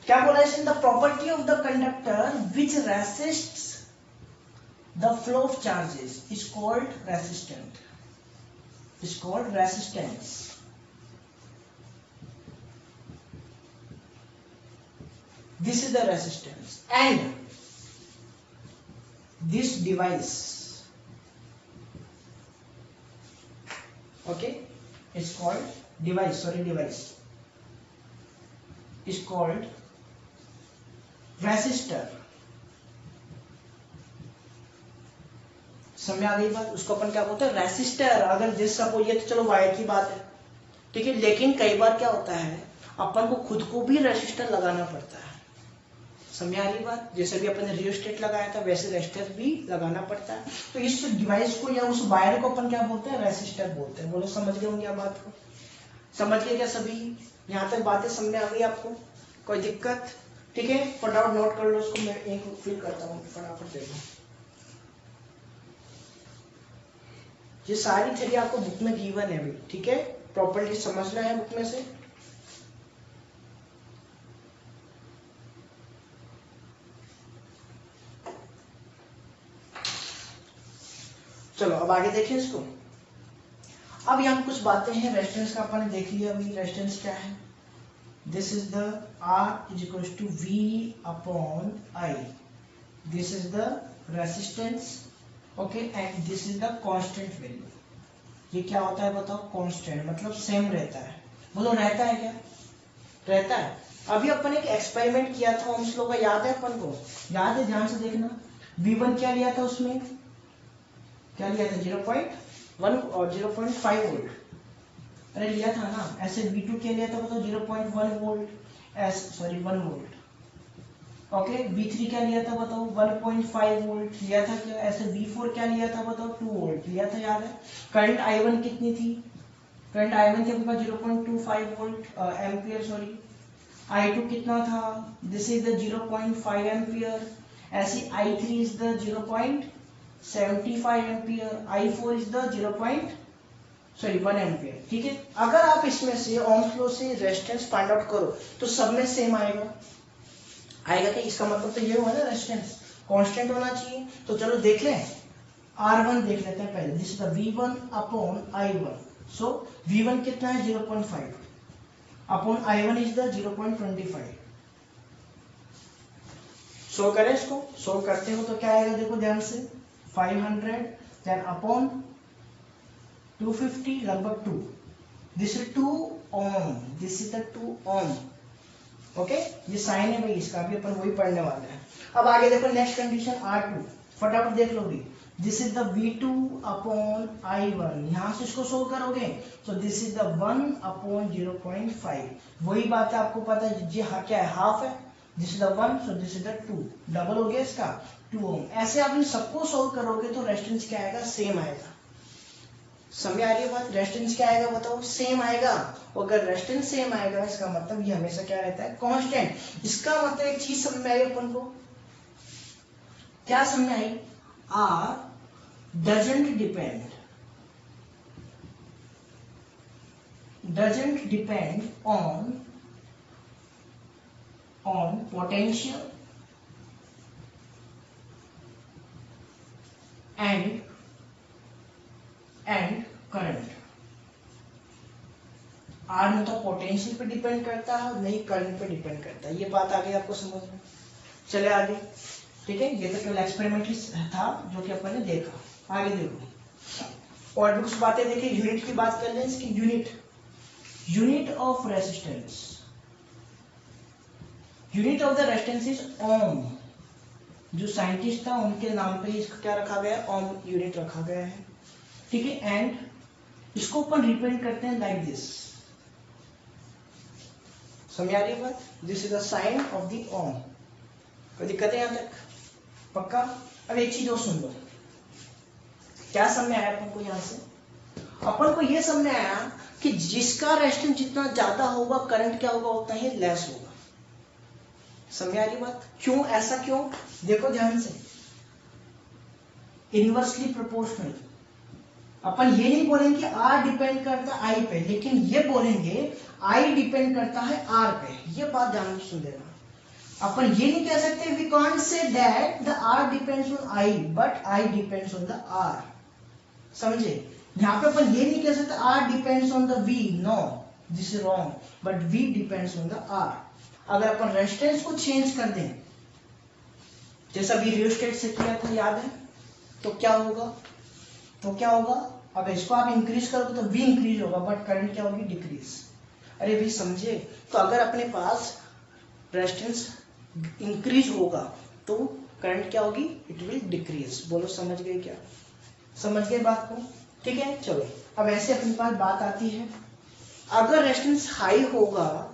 क्या बोला इसने? The property of the conductor which resists the flow of charges is called resistant, is called resistance. This is the resistance, and this device, okay, is called device. Sorry, device is called resistor. समझ आ गई बात। उसको अपन क्या बोलते हैं, रेसिस्टर। अगर जिस सपोज ये तो चलो वायर की बात है, ठीक है, लेकिन कई बार क्या होता है अपन को खुद को भी रेसिस्टर लगाना पड़ता है। समझ आ रही बात। जैसे भी अपन ने रियोस्टेट लगाया था वैसे रेसिस्टर भी लगाना पड़ता है। तो इस डिवाइस को या उस वायर को अपन क्या बोलते हैं, रेसिस्टर बोलते हैं। बोलो समझ गए होंगे बात को, समझ गए क्या सभी? यहाँ तक बातें समझ आ गई आपको, कोई दिक्कत? ठीक है, फटाफट नोट कर लो उसको, मैं एक फिल करता हूँ, फटाफट देखो। ये सारी थ्योरी आपको बुक में गिवन है अभी, ठीक है, प्रॉपर्ली समझना है बुक में से। चलो अब आगे देखिए इसको। अब यहाँ कुछ बातें हैं रेजिस्टेंस का, अपन ने देख लिया अभी रेजिस्टेंस क्या है। This is the R is equal to V upon I, this is the resistance, okay, and this is the constant value. ये क्या होता है बताओ, कांस्टेंट मतलब सेम रहता है। बोलो रहता है क्या, रहता है। अभी अपन एक एक्सपेरिमेंट किया था ओम्स लॉ का, याद है अपन को? याद है, ध्यान से देखना। V1 क्या लिया था उसमें, क्या लिया था 0.1 और 0.5 वोल्ट, अरे लिया था ना। ऐसे V2 क्या लिया था बताओ 0.1 वोल्ट, 1 वोल्ट, ओके। V3 क्या लिया था बताओ 1.5 वोल्ट लिया था क्या। ऐसे V4 क्या लिया था बताओ 2 वोल्ट लिया था, याद है। करंट I1 कितनी थी, करंट I1 थी अपने पास 0.25 वोल्ट एम्पियर, सॉरी। I2 कितना था, दिस इज द 0.5 एम्पियर। ऐसी I3 is the 0.75 ampere, I4 is the 1 ampere, ठीक है। अगर आप इसमें से ओम्स लॉ से रेजिस्टेंस फाइंड आउट करो तो सब में सेम आएगा, आएगा क्या? इसका मतलब तो ये हुआ ना रेजिस्टेंस कांस्टेंट होना चाहिए। तो चलो देख लें, R1 देख लेते हैं पहले। This is the V1 upon I1। So V1 कितना है 0.5 अपॉन I1 इज द 0.25। सो करें इसको, सो करते हो तो क्या आएगा देखो ध्यान से, 500 देन अपॉन 250 लगभग 2, this is 2 ohm, this is the 2 ohm, okay. ये साइन है भाई इसका, अभी अपन वही पढ़ने वाले हैं। अब आगे देखो नेक्स्ट कंडीशन R2, फटाफट देख लोगे। This is the V2 upon I1, यहां से इसको सोल्व करोगे तो दिस इज द 1 अपॉन 0.5। वही बात है, आपको पता है जी हाँ, क्या है, हाफ है। This is the 1, so this is the 2, double हो गया इसका 2 ओम। ऐसे आप इन सबको सोल्व करोगे तो रेजिस्टेंस क्या आएगा, सेम आएगा। समझ आ रही है बात? रेजिस्टेंस क्या आएगा बताओ, सेम आएगा। अगर रेजिस्टेंस सेम आएगा इसका मतलब ये हमेशा क्या रहता है, कांस्टेंट। इसका मतलब एक चीज समझ में आई अपन को, क्या समझ में आई, R doesn't depend on potential and current. R न तो पोटेंशियल पे डिपेंड करता है, नहीं करंट पे डिपेंड करता है। ये बात आगे आपको समझ में, चले आगे, ठीक है। ये तो केवल एक्सपेरिमेंटली था जो कि अपन ने देखा। आगे देखो और भी कुछ बातें देखें, यूनिट की बात कर लें इसकी। Unit of resistance, unit of the resistance is ohm. जो साइंटिस्ट था उनके नाम पे इसका क्या रखा गया है, ओम यूनिट रखा गया है, ठीक है। एंड इसको अपन रिप्रेजेंट करते हैं लाइक दिस, समझ आ रही है बात? This is the sign of the ohm. कोई दिक्कत है यहां तक, पक्का? अब एक चीज और सुन लो, क्या समझ में आया अपन को यहां से? अपन को यह समझ में आया कि जिसका रेजिस्टेंस जितना ज्यादा होगा करंट क्या होगा, उतना ही लेस होगा। समझ आ रही बात? क्यों, ऐसा क्यों? देखो ध्यान से, इनवर्सली प्रोपोर्शनल। अपन ये नहीं बोलेंगे कि R डिपेंड करता है I पे, लेकिन ये बोलेंगे I डिपेंड करता है R पे। ये बात ध्यान से सुन लेना। अपन ये नहीं कह सकते, we can't say that the R depends on I but I depends on the R। समझे? यहाँ पे अपन ये नहीं कह सकते R depends on the V, no, this is wrong, but V depends on the R। अगर अपन रेजिस्टेंस को चेंज कर दें, जैसा भी रियोस्टेट से किया था, याद है, तो क्या होगा, तो क्या होगा, अब इसको आप इंक्रीज करोगे तो V इंक्रीज होगा, बट करंट क्या होगी, डिक्रीज। अरे भी समझे? तो अगर अपने पास रेजिस्टेंस इंक्रीज होगा तो करंट क्या होगी, इट विल डिक्रीज। बोलो समझ गए क्या? समझ गए बात को? ठीक है, चलो अब ऐसे अपने पास बात आती है, अगर रेजिस्टेंस हाई होगा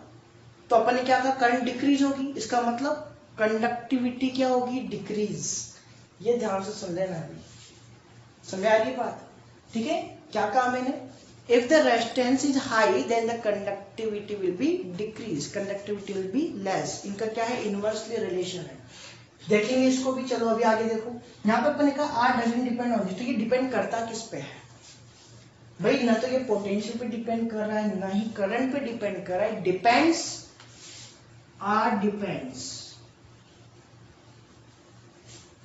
तो अपन ने क्या कहा, करंट डिक्रीज होगी, इसका मतलब कंडक्टिविटी क्या होगी, डिक्रीज। ये ध्यान से सुन लेना अभी, समझ आ रही बात? ठीक है, क्या कहा मैंने, if the resistance is high then the conductivity will be decrease, conductivity will be less. इनका क्या है, इनवर्सली रिलेशन है। देखेंगे इसको भी, चलो अभी आगे देखो। यहाँ पे अपन ने कहा R doesn't depend on this, तो ये डिपेंड करता किस पे है भाई, ना तो ये पोटेंशियल पे डिपेंड कर रहा है, ना ही करंट पे डिपेंड कर रहा है, depends, R depends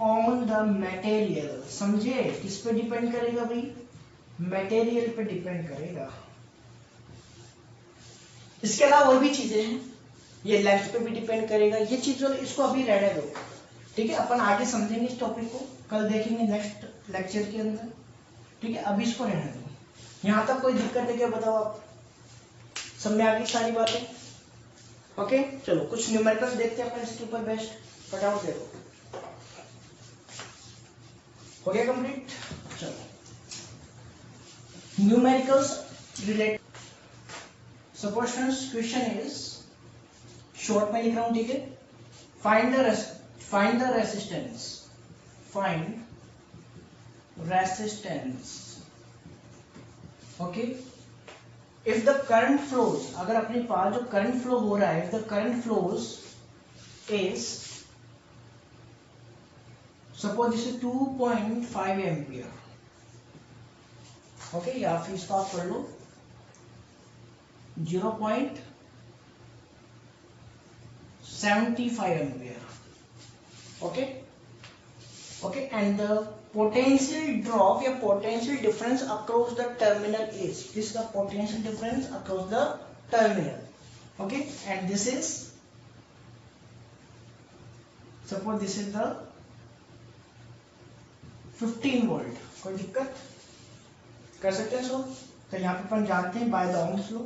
on the material. समझे, किस पे डिपेंड करेगा भाई, मटेरियल पे डिपेंड करेगा। इसके अलावा और भी चीजें हैं, ये लेंथ पे भी डिपेंड करेगा, ये चीजों, इसको अभी रहने दो। ठीक है, अपन आगे समझेंगे इस टॉपिक को, कल देखेंगे नेक्स्ट लेक्चर के अंदर। ठीक है, अभी इसको रहने दो। यहां तक कोई दिक्कत है क्या, बताओ आप, समझ में आ गई सारी बातें? ओके, चलो कुछ न्यूमेरिकल्स देखते हैं अपन इसके ऊपर बेस्ट, फटाफट देखो। हो गया कंप्लीट? चलो numericals related, suppose friends question is, short में लिख रहा हूं, ठीक है, find the resistance, find resistance, okay, if the current flows, अगर अपने पास जो करंट फ्लो हो रहा है, if the current flows is, suppose this is 2.5 ampere, okay, या फिर इसको आप पढ़ लो 0.75 ampere, okay okay, and the potential drop या potential difference across the terminal is, this is the potential difference across the terminal, okay, and this is, suppose this is the 15 volt, कोई दिक्कत कर सकते हैं सो? तो यहाँ पे अपन जानते हैं by the Ohm's law.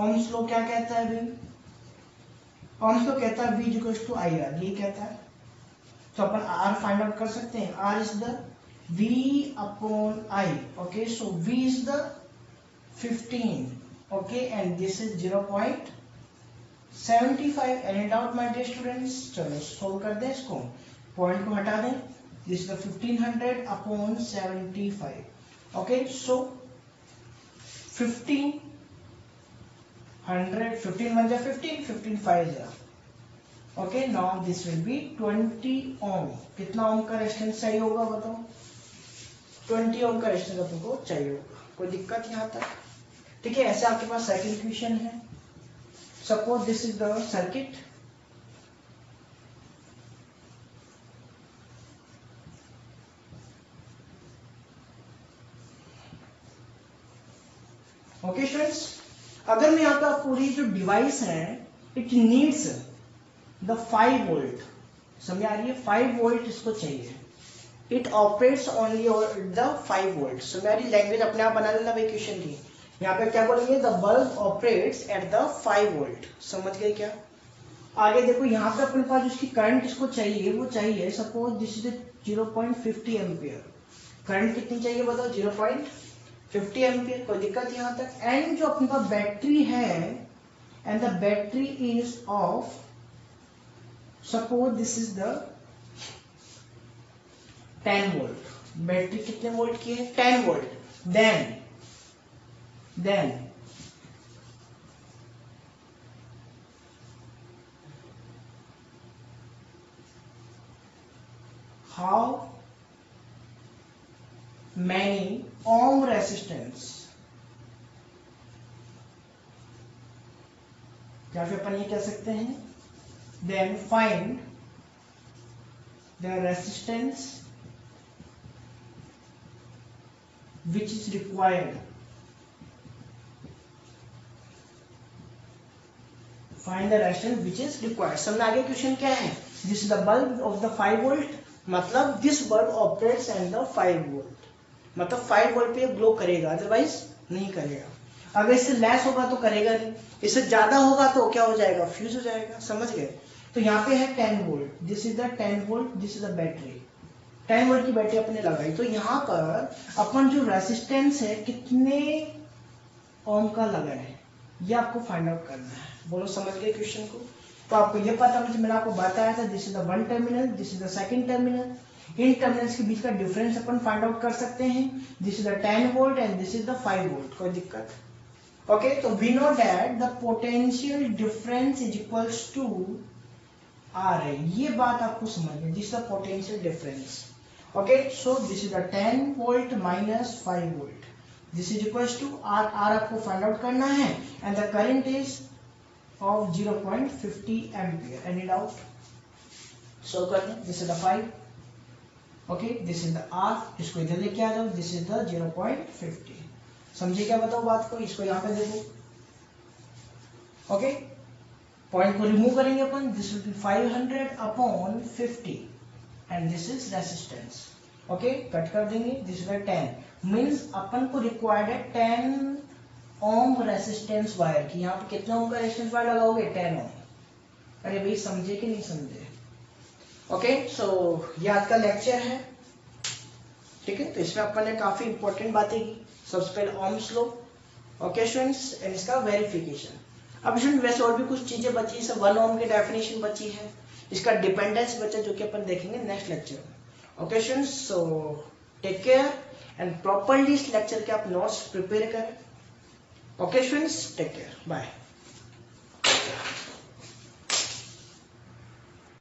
Ohm's law क्या कहता है भाई, ओम्स लॉ कहता है V इक्वल्स टू IR, ये कहता है, तो अपन R फाइंड आउट कर सकते हैं, R is the V upon I, okay, so V is the 15, okay, and this is 0.75, any doubt my dear students? चलो सोल्व कर दें इसको, पॉइंट को हटा दें, this is the 1500 upon 75, okay, so 15 1 जा 15, 15 5 जा, okay, now this will be 20 ohm. कितना ओम का रेजिस्टेंस चाहिए होगा बताओ? 20 ओम का रेजिस्टेंस तुमको चाहिए होगा, कोई दिक्कत यहाँ तक? ठीक है, ऐसे आपके पास सेकंड इक्वेशन है, suppose this is the circuit, okay students, अगर मैं यहाँ पे पूरी जो डिवाइस है, इट नीड्स द 5 वोल्ट, समझ आ रही है, 5 वोल्ट इसको चाहिए, it operates only the 5 volt, समझ आ रही, लैंग्वेज अपने आप बना लेना इक्वेशन की। यहाँ पे क्या बोलेंगे, the bulb operates at the 5 volt, समझ गए क्या? आगे देखो, यहाँ पे अपने पास जिसकी करंट इसको चाहिए वो चाहिए, suppose this is 0.50 ampere, current कितनी चाहिए बताओ? 0.50 एम्पियर, कोई दिक्कत यहाँ तक? एंड जो अपने पास बैटरी है, and the battery is of, suppose this is the 10 volt, battery कितने वोल्ट की है? 10 volt, then how many ohm resistance, या फिर अपन ये कह सकते हैं, then find the resistance which is required, find the resistance which is required। समझ आगे क्वेश्चन क्या है, this is the bulb of the 5 volt, मतलब this bulb operates at the 5 volt, मतलब 5 वोल्ट पे ग्लो करेगा, अदरवाइज नहीं करेगा। अगर इससे लेस होगा तो करेगा नहीं, इससे ज्यादा होगा तो क्या हो जाएगा? फ्यूज हो जाएगा, समझ गए? तो यहाँ पे है 10 volt, this is the 10 volt, this is the battery, 10 volt की बैटरी अपने लगाई, तो यहाँ पर अपन जो रेसिस्टेंस है कितने ओम का लगा है ये आपको फाइंड आउट करना है। बोलो समझ गए क्वेश्चन को? तो आपको ये पता मुझे मैंने आपको बताया था, this is the one terminal, this is the second terminal. In terminals के बीच का डिफरेंस अपन फाइंड आउट कर सकते हैं। This is the 10 volt and this is the 5 volt. कोई दिक्कत? ओके, तो we know that the potential difference is equals to R है, ये बात आपको समझनी है, this is the potential difference. Okay, so this is the 10 volt minus 5 volt, this is equals to R आपको फाइंड आउट करना है and the current is of 0.50 ampere. Any doubt? So कर दें, this is the 5, okay, this is the R, इसको इधर लेके आ जाओ, this is the 0.50. समझे क्या बताओ बात को? इसको यहाँ पे देखो, ओके, पॉइंट को रिमूव करेंगे अपन, this will be 500 upon 50 and this is resistance. Okay, cut कर देंगे, दिस इज 10 मींस अपन को रिक्वायर्ड है 10 ओम रेसिस्टेंस वायर की। यहाँ पे कितना ओम का रेजिस्टेंस वायर लगाओगे? 10 ओम। अरे भाई समझे कि नहीं समझे? ओके, सो ये आज का लेक्चर है, ठीक है। तो इसमें अपन ने काफी इंपॉर्टेंट बातें की। सबसे पहले Ohm's law, okay students, and इसका वेरिफिकेशन। अब स्टूडेंट वैसे और भी कुछ चीजें बची, जैसे 1 ओम की डेफिनेशन बची है, इसका डिपेंडेंस बचा जो कि अपन देखेंगे नेक्स्ट लेक्चर में। Okay students, so take care and properly इस लेक्चर के आप नोट्स प्रिपेयर करें। Okay students, take care, bye.